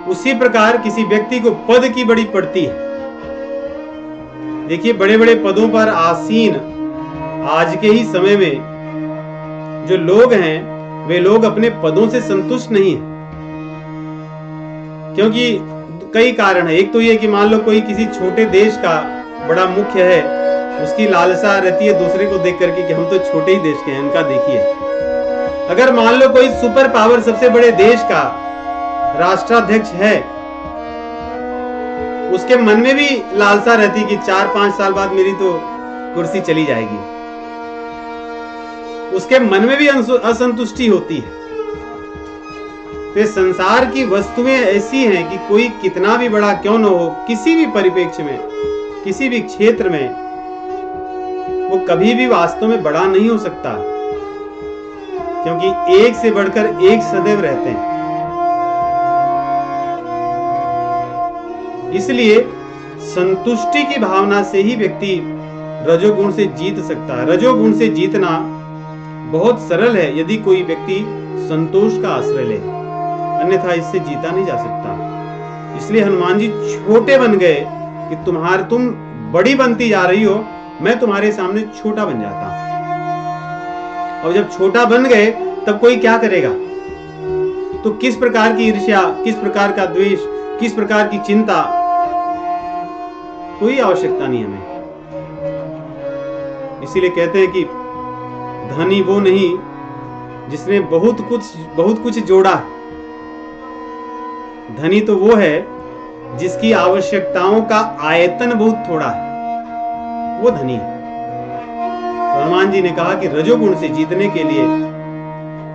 उसी प्रकार किसी व्यक्ति को पद की बड़ी पड़ती है। देखिए, बड़े बड़े पदों पर आसीन आज के ही समय में जो लोग हैं वे लोग अपने पदों से संतुष्ट नहीं हैं, क्योंकि कई कारण है। एक तो ये कि मान लो कोई किसी छोटे देश का बड़ा मुख्य है, उसकी लालसा रहती है दूसरे को देख करके कि हम तो छोटे ही देश के हैं, इनका देखिए। अगर मान लो कोई सुपर पावर सबसे बड़े देश का राष्ट्राध्यक्ष है, उसके मन में भी लालसा रहती कि 4-5 साल बाद मेरी तो कुर्सी चली जाएगी। उसके मन में भी असंतुष्टि होती है। तो संसार की वस्तुएं ऐसी हैं कि कोई कितना भी बड़ा क्यों न हो, किसी भी परिप्रेक्ष्य में, किसी भी क्षेत्र में, वो कभी भी वास्तव में बड़ा नहीं हो सकता, क्योंकि एक से बढ़कर एक सदैव रहते हैं। इसलिए संतुष्टि की भावना से ही व्यक्ति रजोगुण से जीत सकता है। रजोगुण से जीतना बहुत सरल है यदि कोई व्यक्ति संतोष का आश्रय ले, अन्यथा इससे जीता नहीं जा सकता। इसलिए हनुमान जी छोटे बन गए कि तुम बड़ी बनती जा रही हो, मैं तुम्हारे सामने छोटा बन जाता। और जब छोटा बन गए तब कोई क्या करेगा? तो किस प्रकार की ईर्ष्या, किस प्रकार का द्वेष, किस प्रकार की चिंता, कोई आवश्यकता नहीं हमें। इसीलिए कहते हैं कि धनी वो नहीं जिसने बहुत कुछ जोड़ा, धनी तो वो है जिसकी आवश्यकताओं का आयतन बहुत थोड़ा है, वो धनी है। तो हनुमान जी ने कहा कि रजोगुण से जीतने के लिए,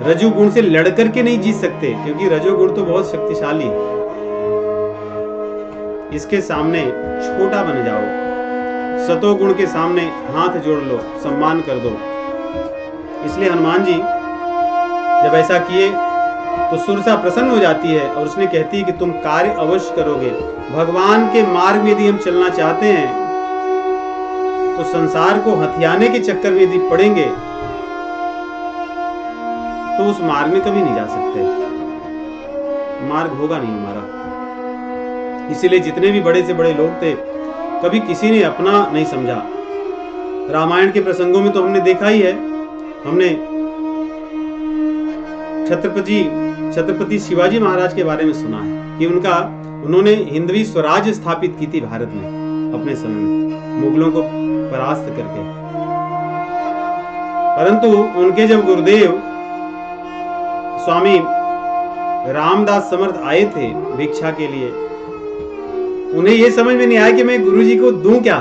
रजोगुण से लड़कर के नहीं जीत सकते, क्योंकि रजोगुण तो बहुत शक्तिशाली है। इसके सामने छोटा बन जाओ, सतोगुण के सामने हाथ जोड़ लो, सम्मान कर दो। इसलिए हनुमान जी जब ऐसा किए तो सुरसा प्रसन्न हो जाती है और उसने कहती है कि तुम कार्य अवश्य करोगे। भगवान के मार्ग में यदि हम चलना चाहते हैं तो संसार को हथियाने के चक्कर में यदि पड़ेंगे तो उस मार्ग में कभी नहीं जा सकते, मार्ग होगा नहीं हमारा। इसीलिए जितने भी बड़े से बड़े लोग थे, कभी किसी ने अपना नहीं समझा। रामायण के प्रसंगों में तो हमने देखा ही है, हमने छत्रपति शिवाजी महाराज के बारे में सुना है कि उन्होंने हिंदवी स्वराज्य स्थापित की थी भारत में अपने समय में, मुगलों को परास्त करके। परंतु उनके जब गुरुदेव स्वामी रामदास समर्थ आए थे भिक्षा के लिए, उन्हें यह समझ में नहीं आया कि मैं गुरुजी को दूं क्या।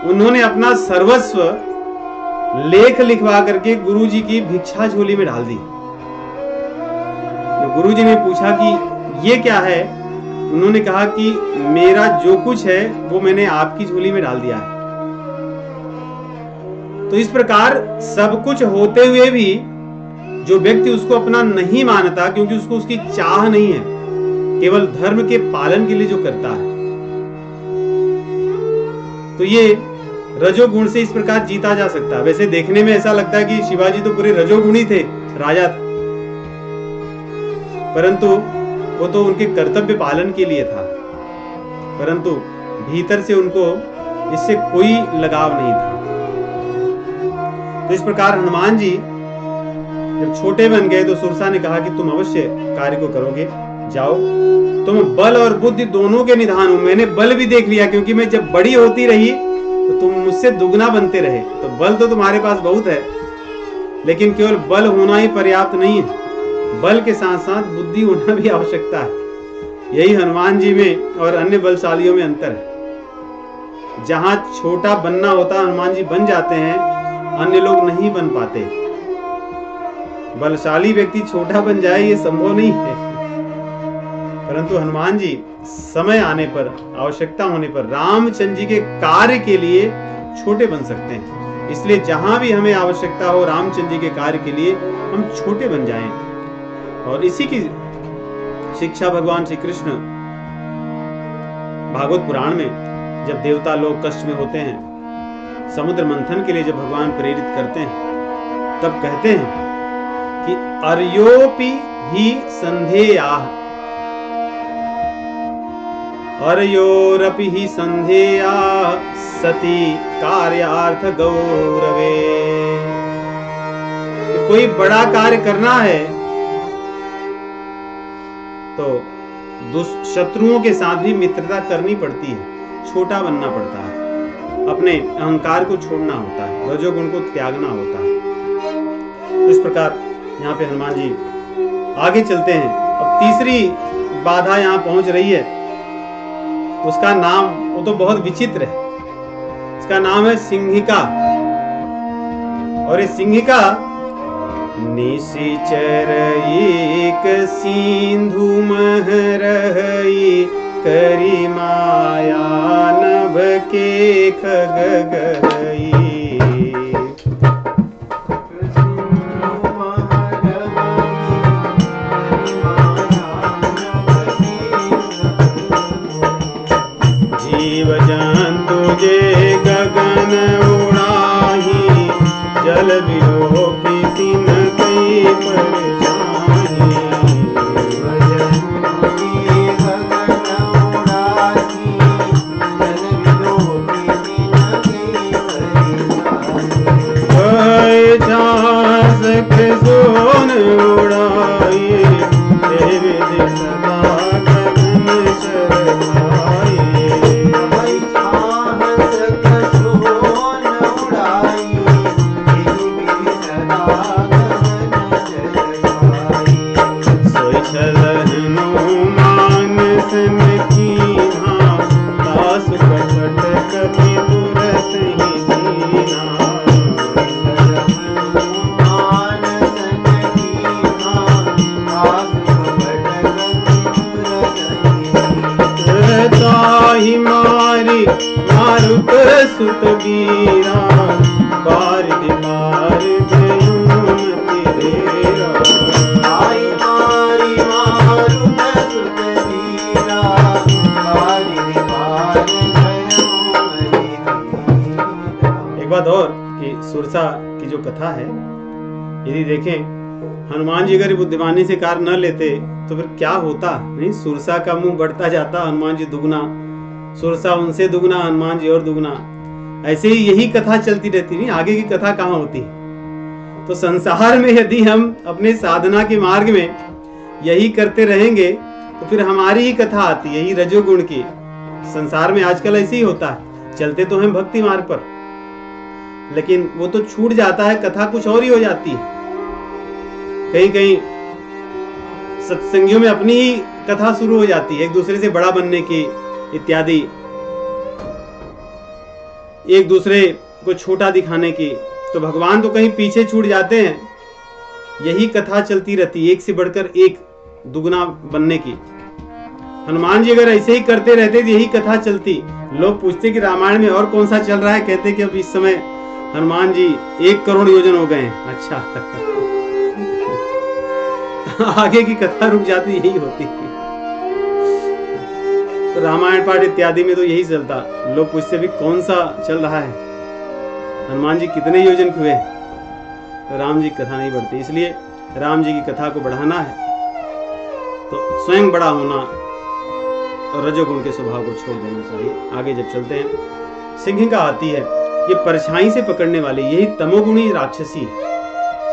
उन्होंने अपना सर्वस्व लेख लिखवा करके गुरुजी की भिक्षा झोली में डाल दी। तो गुरुजी ने पूछा कि ये क्या है? उन्होंने कहा कि मेरा जो कुछ है वो मैंने आपकी झोली में डाल दिया है। तो इस प्रकार सब कुछ होते हुए भी जो व्यक्ति उसको अपना नहीं मानता, क्योंकि उसको उसकी चाह नहीं है, केवल धर्म के पालन के लिए जो करता है, तो ये रजोगुण से इस प्रकार जीता जा सकता है। वैसे देखने में ऐसा लगता है कि शिवाजी तो पूरे रजोगुणी थे, राजा थे, परंतु वो तो उनके कर्तव्य पालन के लिए था, परंतु भीतर से उनको इससे कोई लगाव नहीं था। तो इस प्रकार हनुमान जी जब छोटे बन गए तो सुरसा ने कहा कि तुम अवश्य कार्य को करोगे, जाओ, तुम बल और बुद्धि दोनों के निधान हो। मैंने बल भी देख लिया, क्योंकि मैं जब बड़ी होती रही तो तुम मुझसे दुगना बनते रहे। तो बल तो तुम्हारे पास बहुत है, लेकिन केवल बल होना ही पर्याप्त नहीं है, बल के साथ साथ बुद्धि होना भी आवश्यकता है। यही हनुमान जी में और अन्य बलशालियों में अंतर है। जहां छोटा बनना होता हनुमान जी बन जाते हैं, अन्य लोग नहीं बन पाते। बलशाली व्यक्ति छोटा बन जाए ये संभव नहीं है, परंतु हनुमान जी समय आने पर, आवश्यकता होने पर रामचंद्र जी के कार्य के लिए छोटे बन सकते हैं। इसलिए जहां भी हमें आवश्यकता हो रामचंद्र जी के कार्य के लिए, हम छोटे बन जाएं। और इसी की शिक्षा भगवान श्री कृष्ण भागवत पुराण में जब देवता लोग कष्ट में होते हैं, समुद्र मंथन के लिए जब भगवान प्रेरित करते हैं, तब कहते हैं कि अर्योपि ही संधेयाः, अर्योरपि ही संधेयाः सती कार्यार्थ गौरवे। कोई बड़ा कार्य करना है तो शत्रुओं के साथ भी मित्रता करनी पड़ती है, छोटा बनना पड़ता है, अपने अहंकार को छोड़ना होता है, रजोगुण को त्यागना होता है। इस प्रकार यहाँ पे हनुमान जी आगे चलते हैं। अब तीसरी बाधा यहाँ पहुंच रही है, उसका नाम वो तो बहुत विचित्र है। इसका नाम है सिंहिका। और ये सिंहिका निशिचर एक सिंधु महरही करी माया नभ के खग गई। जीव जंतु जे गगन उड़ाही, जल बिलो की न कई परेशानी। सोन उड़ाई देवी सदा गगन शरणाई। सुत वीरा बार दीवार तेरा। आई मारी मारुत सुत वीरा बार दीवार। एक बात और कि सुरसा की जो कथा है, यदि देखें हनुमान जी अगर बुद्धिमानी से कार्य न लेते तो फिर क्या होता। नहीं, सुरसा का मुंह बढ़ता जाता, हनुमान जी दुगना, सुरसा उनसे दुगना, हनुमान जी और दुगना। ऐसे ही यही कथा चलती रहती, नहीं आगे की कथा कहाँ होती। तो संसार में यदि हम अपने साधना के मार्ग में यही करते रहेंगे तो फिर हमारी ही कथा आती है, यही रजोगुण की। संसार में आजकल ऐसे ही होता है, चलते तो हम भक्ति मार्ग पर, लेकिन वो तो छूट जाता है, कथा कुछ और ही हो जाती है। कहीं कहीं सत्संगियों में अपनी ही कथा शुरू हो जाती है, एक दूसरे से बड़ा बनने की इत्यादि, एक दूसरे को छोटा दिखाने की। तो भगवान तो कहीं पीछे छूट जाते हैं, यही कथा चलती रहती, एक से बढ़कर एक दुगना बनने की। हनुमान जी अगर ऐसे ही करते रहते तो यही कथा चलती। लोग पूछते कि रामायण में और कौन सा चल रहा है, कहते कि अब इस समय हनुमान जी 1 करोड़ योजन हो गए हैं। अच्छा आगे की कथा रुक जाती, यही होती। तो रामायण पाठ इत्यादि में तो यही चलता। लोग पूछते भी कौन सा चल रहा है, हनुमान जी कितने योजन हुए, तो राम जी की कथा नहीं बढ़ती। इसलिए राम जी की कथा को बढ़ाना है तो स्वयं बड़ा होना और रजोगुण के स्वभाव को छोड़ देना चाहिए। आगे जब चलते हैं, सिंहिका आती है, ये परछाई से पकड़ने वाली, यही तमोगुणी राक्षसी है,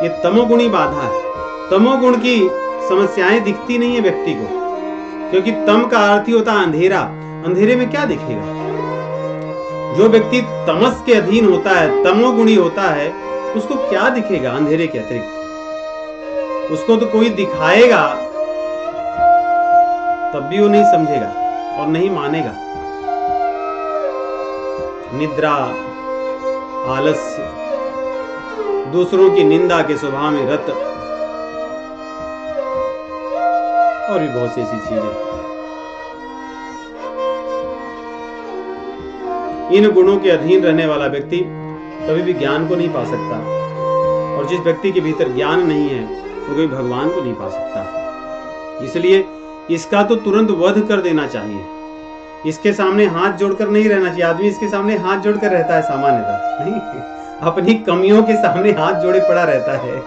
ये तमोगुणी बाधा है। तमोगुण की समस्याएं दिखती नहीं है व्यक्ति को, क्योंकि तम का अर्थ ही होता है अंधेरा। अंधेरे में क्या दिखेगा। जो व्यक्ति तमस के अधीन होता है, तमोगुणी होता है, उसको क्या दिखेगा अंधेरे के अतिरिक्त। उसको तो कोई दिखाएगा तब भी वो नहीं समझेगा और नहीं मानेगा। निद्रा, आलस्य, दूसरों की निंदा के स्वभाव में रत, और भी बहुत सी ऐसी चीजें। इन गुणों के अधीन रहने वाला व्यक्ति कभी भी ज्ञान को नहीं पा सकता, और जिस व्यक्ति के भीतर ज्ञान नहीं है वो कभी भगवान को नहीं पा सकता। इसलिए इसका तो तुरंत वध कर देना चाहिए। इसके सामने हाथ जोड़कर नहीं रहना चाहिए। आदमी इसके सामने हाथ जोड़कर रहता है सामान्यतः, नहीं, अपनी कमियों के सामने हाथ जोड़े पड़ा रहता है।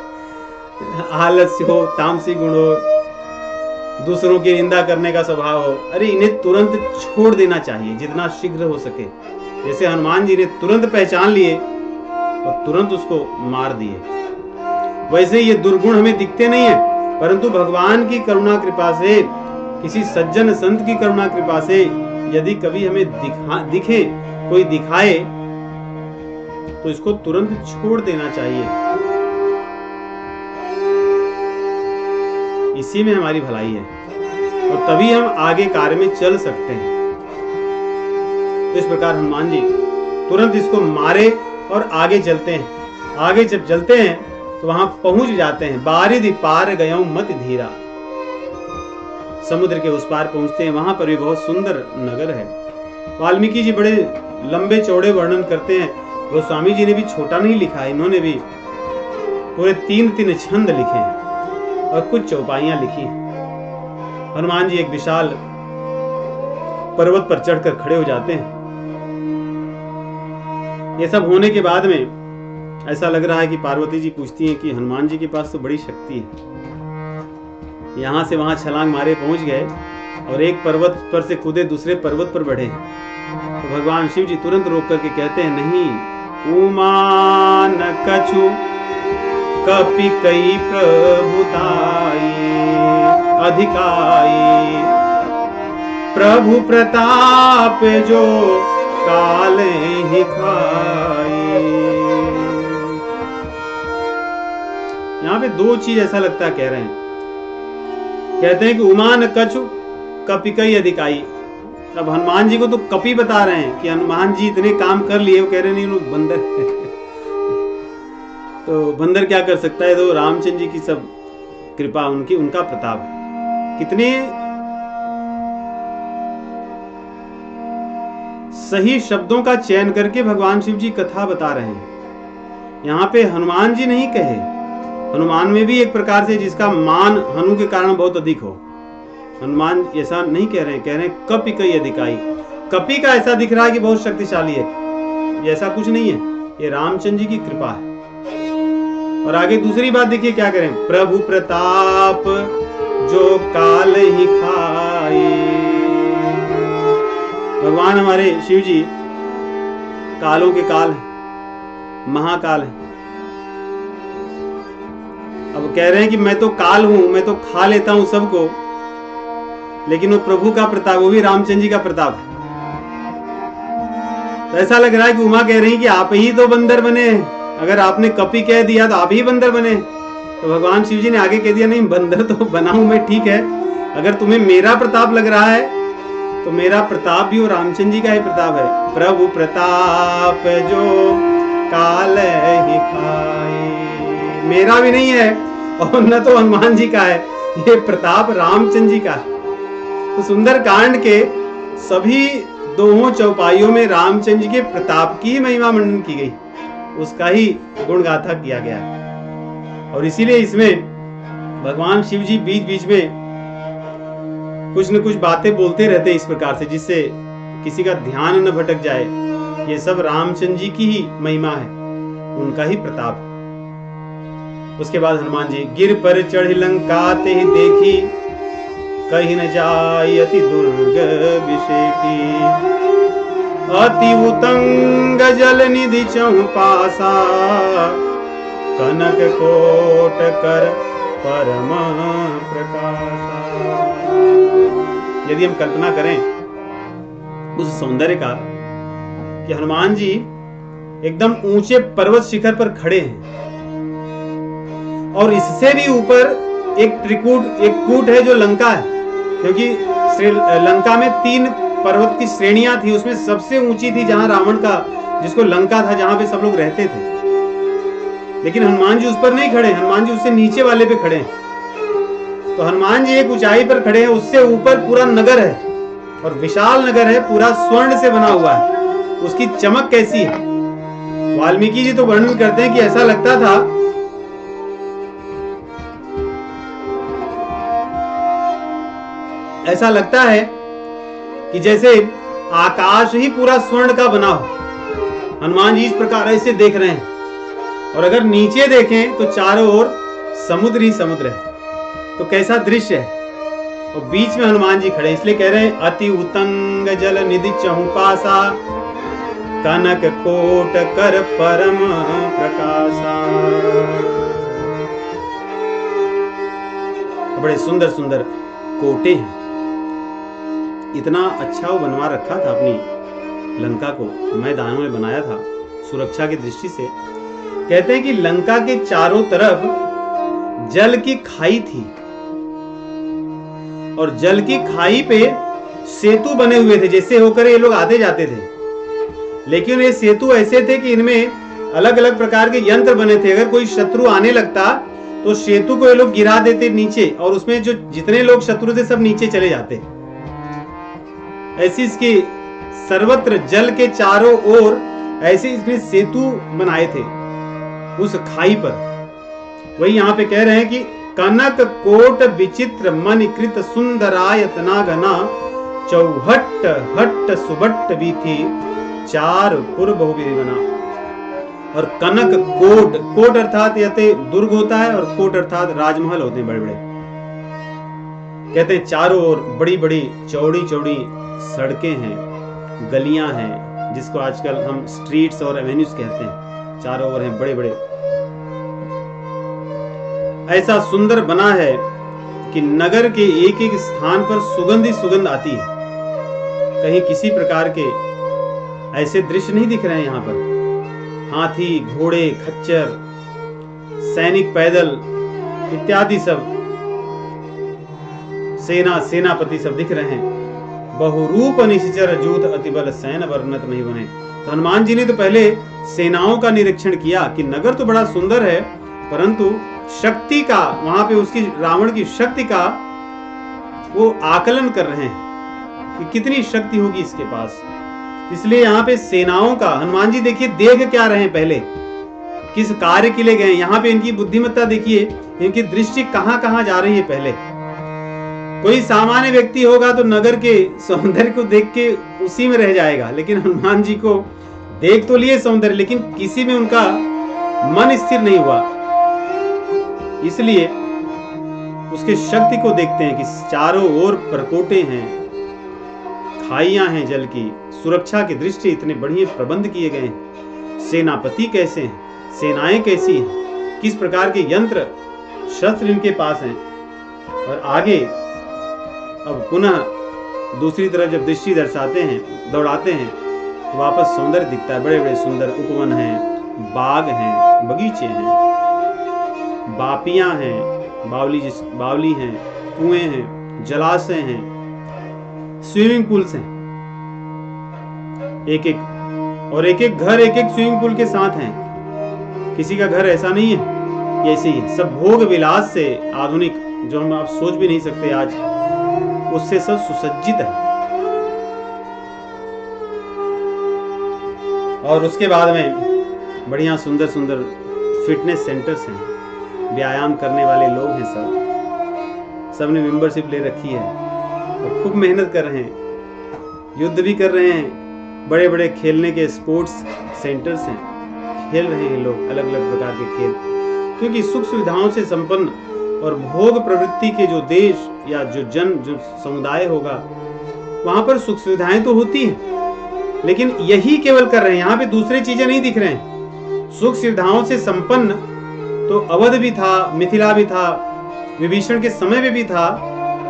आलस्य हो, तामसिक गुण हो, दूसरों की निंदा करने का स्वभाव हो, अरे इन्हें तुरंत छोड़ देना चाहिए जितना शीघ्र हो सके। जैसे हनुमान जी ने तुरंत पहचान लिए और तुरंत उसको मार दिए, वैसे ये दुर्गुण हमें दिखते नहीं है, परंतु भगवान की करुणा कृपा से, किसी सज्जन संत की करुणा कृपा से यदि कभी हमें दिखे, कोई दिखाए, तो इसको तुरंत छोड़ देना चाहिए। इसी में हमारी भलाई है और तभी हम आगे कार्य में चल सकते हैं। तो इस प्रकार हनुमान जी तुरंत इसको मारे और आगे चलते हैं। आगे जब चलते हैं तो वहां पहुंच जाते हैं। बारिधि पार गयो मत धीरा, समुद्र के उस पार पहुंचते हैं। वहां पर भी बहुत सुंदर नगर है। वाल्मीकि जी बड़े लंबे चौड़े वर्णन करते हैं। गोस्वामी जी ने भी छोटा नहीं लिखा है, इन्होंने भी पूरे 3 छंद लिखे हैं और कुछ चौपाइयां लिखी हैं। हनुमान जी एक विशाल पर्वत पर चढ़कर खड़े हो जाते हैं। ये सब होने के बाद में ऐसा लग रहा है कि पार्वती जी पूछती हैं कि हनुमान जी के पास तो बड़ी शक्ति है। यहां से वहां छलांग मारे पहुंच गए और एक पर्वत पर से कूदे दूसरे पर्वत पर बढ़े। तो भगवान शिव जी तुरंत रोक करके कहते हैं, नहीं, उमा न कछु कपि कई प्रभुताई अधिकाई, प्रभु प्रताप जो काल ही खाई। यहाँ पे दो चीज ऐसा लगता है कह रहे हैं। कहते हैं कि उमा न कछु कपि कई अधिकाई। अब हनुमान जी को तो कपि बता रहे हैं कि हनुमान जी इतने काम कर लिए, वो कह रहे नहीं लोग बंदर तो बंदर क्या कर सकता है? तो रामचंद्र जी की सब कृपा, उनका प्रताप। कितने सही शब्दों का चयन करके भगवान शिव जी कथा बता रहे हैं। यहाँ पे हनुमान जी नहीं कहे, हनुमान में भी एक प्रकार से जिसका मान हनु के कारण बहुत अधिक हो, हनुमान ऐसा नहीं कह रहे हैं। कह रहे हैं कपि कई अधिकाई। कपि का ऐसा दिख रहा है कि बहुत शक्तिशाली है, ये ऐसा कुछ नहीं है, ये रामचंद्र जी की कृपा है। और आगे दूसरी बात देखिए क्या करें, प्रभु प्रताप जो काल ही खाई। भगवान हमारे शिव जी कालों के काल है, महाकाल है। अब कह रहे हैं कि मैं तो काल हूं, मैं तो खा लेता हूं सबको, लेकिन वो प्रभु का प्रताप, वो भी रामचंद्र जी का प्रताप है। तो ऐसा लग रहा है कि उमा कह रही कि आप ही तो बंदर बने, अगर आपने कपि कह दिया तो आप ही बंदर बने। तो भगवान शिव जी ने आगे कह दिया, नहीं बंदर तो बना हूं मैं, ठीक है, अगर तुम्हें मेरा प्रताप लग रहा है तो मेरा प्रताप भी वो रामचंद्र जी का ही प्रताप है। प्रभु प्रताप जो काल ही खाई, मेरा भी नहीं है और न तो हनुमान जी का है, ये प्रताप रामचंद्र जी का है। तो सुंदर कांड के सभी दोनों चौपाइयों में रामचंद्र जी के प्रताप की महिमा मंडन की गई, उसका ही गुणगाथा किया गया। और इसीलिए इसमें भगवान शिव जी बीच बीच में कुछ न कुछ बातें बोलते रहते हैं इस प्रकार से, जिससे किसी का ध्यान न भटक जाए। ये सब रामचंद्र जी की ही महिमा है, उनका ही प्रताप। उसके बाद हनुमान जी गिर पर चढ़ लंका ते ही देखी, कहीं न जाय अति दुर्ग विषेकी, अति उतंग जल निधि चहु पासा, कनक कोट कर परम प्रकाशा। यदि हम कल्पना करें उस सौंदर्य का कि हनुमान जी एकदम ऊंचे पर्वत शिखर पर खड़े हैं और इससे भी ऊपर एक त्रिकूट, एक कूट है जो लंका है, क्योंकि लंका में 3 पर्वत की श्रेणियां थी, उसमें सबसे ऊंची थी जहां रावण का, जिसको लंका था, जहां पे सब लोग रहते थे। लेकिन हनुमान जी उस पर नहीं खड़े, हनुमान जी उससे नीचे वाले पे खड़े हैं। तो हनुमान जी एक ऊंचाई पर खड़े हैं, उससे ऊपर पूरा नगर है और विशाल नगर है, पूरा स्वर्ण से बना हुआ है। उसकी चमक कैसी है। वाल्मीकि जी तो वर्णन करते हैं कि ऐसा लगता था ऐसा लगता है कि जैसे आकाश ही पूरा स्वर्ण का बना हो। हनुमान जी इस प्रकार ऐसे देख रहे हैं और अगर नीचे देखें तो चारों ओर समुद्र ही समुद्र है। तो कैसा दृश्य है। और बीच में हनुमान जी खड़े, इसलिए कह रहे हैं अति उतंग जल निधि चहुपासा कनक कोट कर परम प्रकाशा। बड़े सुंदर सुंदर कोटे हैं। इतना अच्छा वो बनवा रखा था अपनी लंका को, मैदानों में बनाया था सुरक्षा की दृष्टि से। कहते हैं कि लंका के चारों तरफ जल की खाई थी और जल की खाई पे सेतु बने हुए थे, जैसे होकर ये लोग आते जाते थे। लेकिन ये सेतु ऐसे थे कि इनमें अलग अलग प्रकार के यंत्र बने थे। अगर कोई शत्रु आने लगता तो सेतु को ये लोग गिरा देते नीचे और उसमें जो जितने लोग शत्रु थे सब नीचे चले जाते। ऐसी इसकी सर्वत्र जल के चारों ओर ऐसे इसने सेतु बनाए थे उस खाई पर। वही यहाँ पे कह रहे हैं कि कनक कोट विचित्र मणिकृत सुंदरायतना घना चौहट्ट हट्ट सुबट्ट भी थी चार पूर्व बना। और कनक कोट, कोट अर्थात यते दुर्ग होता है और कोट अर्थात राजमहल होते हैं बड़े बड़े। कहते हैं चारों ओर बड़ी बड़ी चौड़ी चौड़ी सड़कें हैं, गलियां हैं, जिसको आजकल हम स्ट्रीट्स और एवेन्यूज कहते हैं। चारों ओर हैं बड़े बड़े। ऐसा सुंदर बना है कि नगर के एक एक स्थान पर सुगंध ही सुगंध आती है। कहीं किसी प्रकार के ऐसे दृश्य नहीं दिख रहे हैं यहाँ पर। हाथी, घोड़े, खच्चर, सैनिक पैदल इत्यादि सब, सेना सेनापति सब दिख रहे हैं। बहुरूप निश्चर जूथ अतिबल सैन वर्णत नहीं बने। तो हनुमान जी ने तो पहले सेनाओं का निरीक्षण किया कि नगर तो बड़ा सुंदर है, परंतु शक्ति का, वहां पे उसकी रावण की शक्ति का वो आकलन कर रहे हैं कि कितनी शक्ति होगी इसके पास। इसलिए यहाँ पे सेनाओं का हनुमान जी देखिए देख क्या रहे हैं, पहले किस कार्य के लिए गए। यहाँ पे इनकी बुद्धिमत्ता देखिए, इनकी दृष्टि कहाँ कहाँ जा रही है। पहले कोई सामान्य व्यक्ति होगा तो नगर के सौंदर्य को देख के उसी में रह जाएगा, लेकिन हनुमान जी को देख तो लिए सौंदर्य, लेकिन किसी में उनका मन स्थिर नहीं हुआ। इसलिए उसके शक्ति को देखते हैं कि चारों ओर परकोटे हैं, खाइयां हैं जल की, सुरक्षा की दृष्टि इतने बढ़िया प्रबंध किए गए हैं। सेनापति कैसे हैं, सेनाएं कैसी हैं, किस प्रकार के यंत्र शस्त्र इनके पास हैं। और आगे अब पुनः दूसरी तरफ जब दृष्टि दर्शाते हैं, दौड़ाते हैं, तो वापस सौंदर्य दिखता है। बड़े बड़े सुंदर उपवन हैं, बाग हैं, बगीचे हैं, बापियां हैं, बावली हैं, कुएं हैं, जलाशय हैं, स्विमिंग पूल्स हैं। एक एक और एक एक घर एक एक स्विमिंग पूल के साथ हैं। किसी का घर ऐसा नहीं है कि ऐसे ही सब भोग विलास से आधुनिक, जो हम आप सोच भी नहीं सकते आज, उससे सब सुसज्जित है। और उसके बाद में बढ़िया सुंदर सुंदर फिटनेस सेंटर्स हैं, व्यायाम करने वाले लोग हैं। सबने मेंबरशिप ले रखी है और खूब मेहनत कर रहे हैं, युद्ध भी कर रहे हैं। बड़े बड़े खेलने के स्पोर्ट्स सेंटर्स हैं, खेल रहे हैं लोग अलग अलग प्रकार के खेल, क्योंकि सुख सुविधाओं से संपन्न और भोग प्रवृत्ति के जो देश या जो समुदाय होगा, वहां पर सुख सुविधाएं तो होती हैं, लेकिन यही केवल कर रहे हैं। यहाँ पे दूसरी चीजें नहीं दिख रहे हैं। सुख सुविधाओं से संपन्न तो अवध भी था, मिथिला भी था, विभीषण के समय में भी था,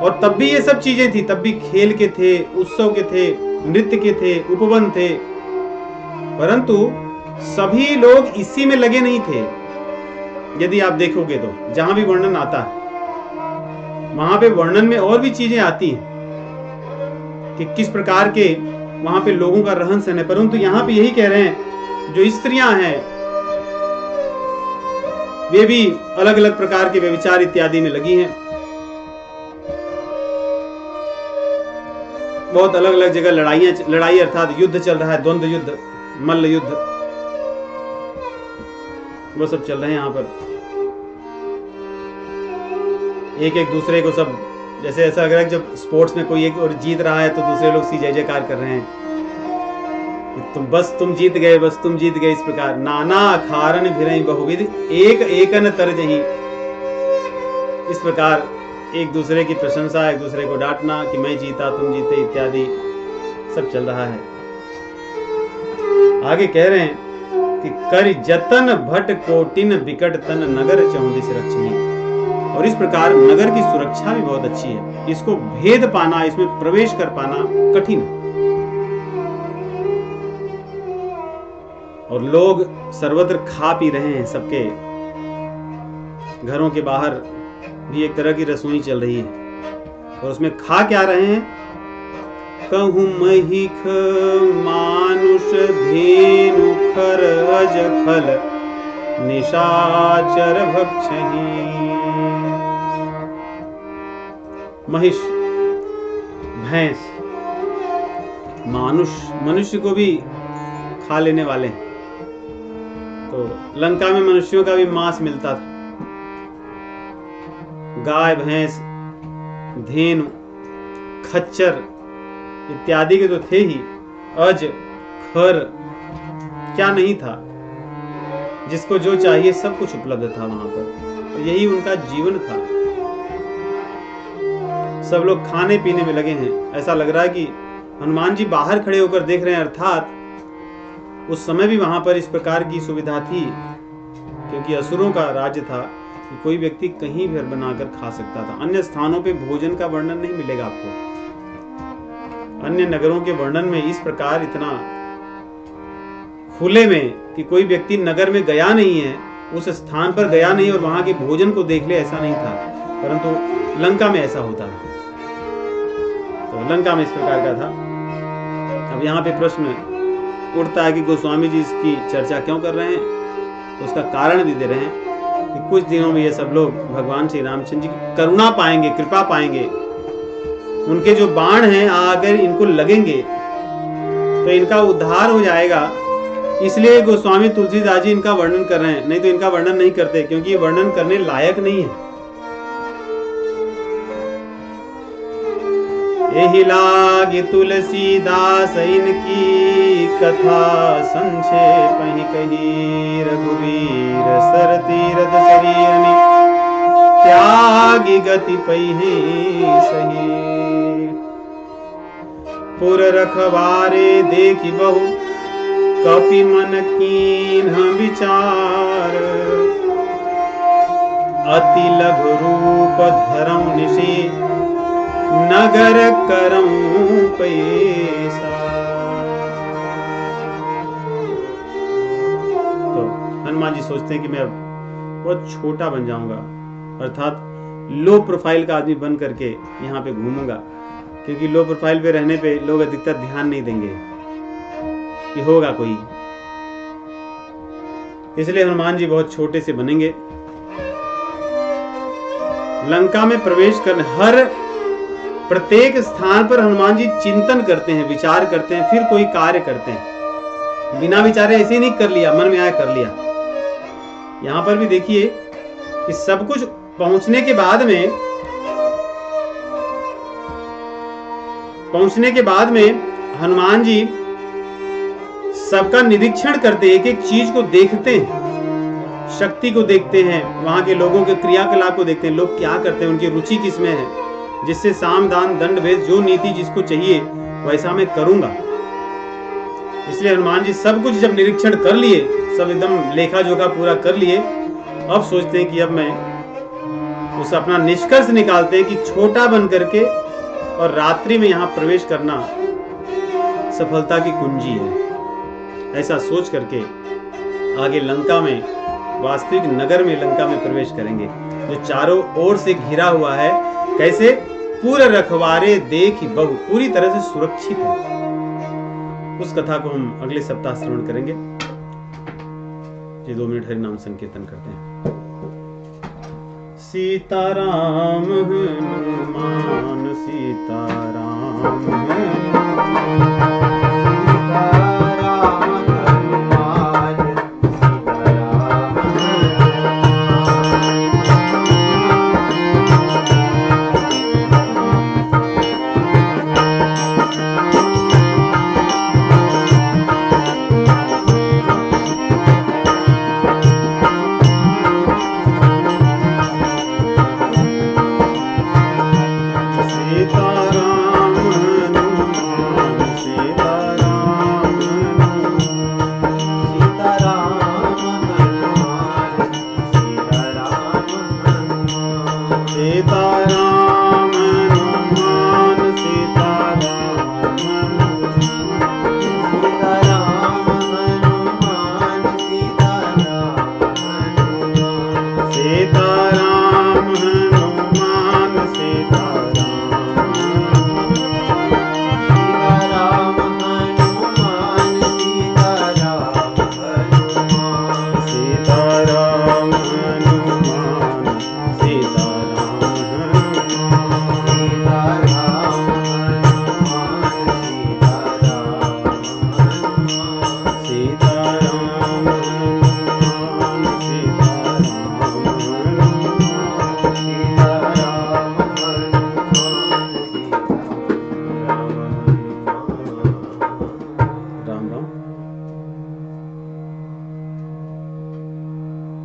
और तब भी ये सब चीजें थी। तब भी खेल के थे, उत्सव के थे, नृत्य के थे, उपवन थे, परंतु सभी लोग इसी में लगे नहीं थे। यदि आप देखोगे तो जहां भी वर्णन आता है, वहां पे वर्णन में और भी चीजें आती हैं कि किस प्रकार के वहां पे लोगों का रहन सहन है। परंतु यहाँ पे यही कह रहे हैं, जो स्त्रियां हैं वे भी अलग अलग प्रकार के व्यभिचार इत्यादि में लगी हैं। बहुत अलग अलग जगह लड़ाई अर्थात युद्ध चल रहा है, द्वंद्व युद्ध, मल्ल युद्ध, वो सब चल रहे हैं यहाँ पर। एक एक दूसरे को सब, जैसे ऐसा लग रहा है जब स्पोर्ट्स में कोई एक और जीत रहा है तो दूसरे लोग सी जय जयकार कर रहे हैं, तुम जीत गए, बस तुम जीत गए। इस प्रकार नाना अखारन भिरई बहुविध एक एकन तरजही, इस प्रकार एक दूसरे की प्रशंसा, एक दूसरे को डांटना कि मैं जीता तुम जीते इत्यादि सब चल रहा है। आगे कह रहे हैं कि कर जतन भट कोटिन विकट तन नगर चौंदिस रक्षणी, और इस प्रकार नगर की सुरक्षा भी बहुत अच्छी है। इसको भेद पाना, इसमें प्रवेश कर पाना कठिन है, और लोग सर्वत्र खा पी रहे हैं। सबके घरों के बाहर भी एक तरह की रसोई चल रही है, और उसमें खा क्या रहे हैं? कहूं महिख मानुष धेनु खर अज खल निशाचर भक्षही। महिष, भैंस, मनुष्य को भी खा लेने वाले हैं। तो लंका में मनुष्यों का भी मांस मिलता था। गाय, भैंस, धेनु, खच्चर इत्यादि के तो थे ही, अज, खर, क्या नहीं था? जिसको जो चाहिए सब कुछ उपलब्ध था वहां पर, तो यही उनका जीवन था। सब लोग खाने पीने में लगे हैं। ऐसा लग रहा है कि हनुमान जी बाहर खड़े होकर देख रहे हैं, अर्थात उस समय भी वहां पर इस प्रकार की सुविधा थी, क्योंकि असुरों का राज्य था कि कोई व्यक्ति कहीं भी बनाकर खा सकता था। अन्य स्थानों पे भोजन का वर्णन नहीं मिलेगा आपको। अन्य नगरों के वर्णन में इस प्रकार इतना खुले में कि कोई व्यक्ति नगर में गया नहीं है, उस स्थान पर गया नहीं और वहां के भोजन को देख ले, ऐसा नहीं था। परंतु लंका में ऐसा होता है। तो लंका में इस प्रकार का था। अब यहाँ पे प्रश्न उठता है कि गोस्वामी जी इसकी चर्चा क्यों कर रहे हैं? तो उसका कारण भी दे रहे हैं कि कुछ दिनों में ये सब लोग भगवान श्री रामचंद्र जी की करुणा पाएंगे, कृपा पाएंगे। उनके जो बाण हैं अगर इनको लगेंगे तो इनका उद्धार हो जाएगा। इसलिए गोस्वामी तुलसीदास जी इनका वर्णन कर रहे हैं, नहीं तो इनका वर्णन नहीं करते, क्योंकि ये वर्णन करने लायक नहीं है। एहि लागी तुलसीदास इनकी कथा संक्षेप ही कही। रघुवीर सर तीरथ शरीर त्यागी गति पही सही। पुर रखवारे देखी बहु कपि मन कीन्ह विचार। अति लघु रूप धरऊ निशि नगर करऊं पैसा। तो हनुमान जी सोचते हैं कि मैं अब बहुत छोटा बन जाऊंगा, अर्थात लो प्रोफाइल का आदमी बन करके यहाँ पे घूमूंगा, क्योंकि लो प्रोफाइल पे रहने पे लोग अधिकतर ध्यान नहीं देंगे कि होगा कोई। इसलिए हनुमान जी बहुत छोटे से बनेंगे। लंका में प्रवेश करने, हर प्रत्येक स्थान पर हनुमान जी चिंतन करते हैं, विचार करते हैं, फिर कोई कार्य करते हैं। बिना विचारे ऐसे ही नहीं कर लिया, मन में आया कर लिया। यहां पर भी देखिए कि सब कुछ पहुंचने के बाद में हनुमान जी सबका निरीक्षण करते, एक एक चीज को देखते हैं, शक्ति को देखते हैं, वहां के लोगों के क्रियाकलाप को देखते हैं, लोग क्या करते हैं, उनकी रुचि किसमें है, जिससे साम दान दंड भेद जो नीति जिसको चाहिए वैसा मैं करूंगा। इसलिए हनुमान जी सब कुछ जब निरीक्षण कर लिए, सब एकदम लेखा जोखा पूरा कर लिए, अब सोचते हैं कि अब मैं उस अपना निष्कर्ष निकालते हैं कि छोटा बन करके और रात्रि में यहाँ प्रवेश करना सफलता की कुंजी है। ऐसा सोच करके आगे लंका में, वास्तविक नगर में, लंका में प्रवेश करेंगे, जो चारों ओर से घिरा हुआ है। कैसे? पूरे रखवारे देख बहु, पूरी तरह से सुरक्षित है। उस कथा को हम अगले सप्ताह श्रवण करेंगे। जी 2 मिनट हरि नाम संकीर्तन करते हैं। सीताराम हनुमान सीताराम हनुमान।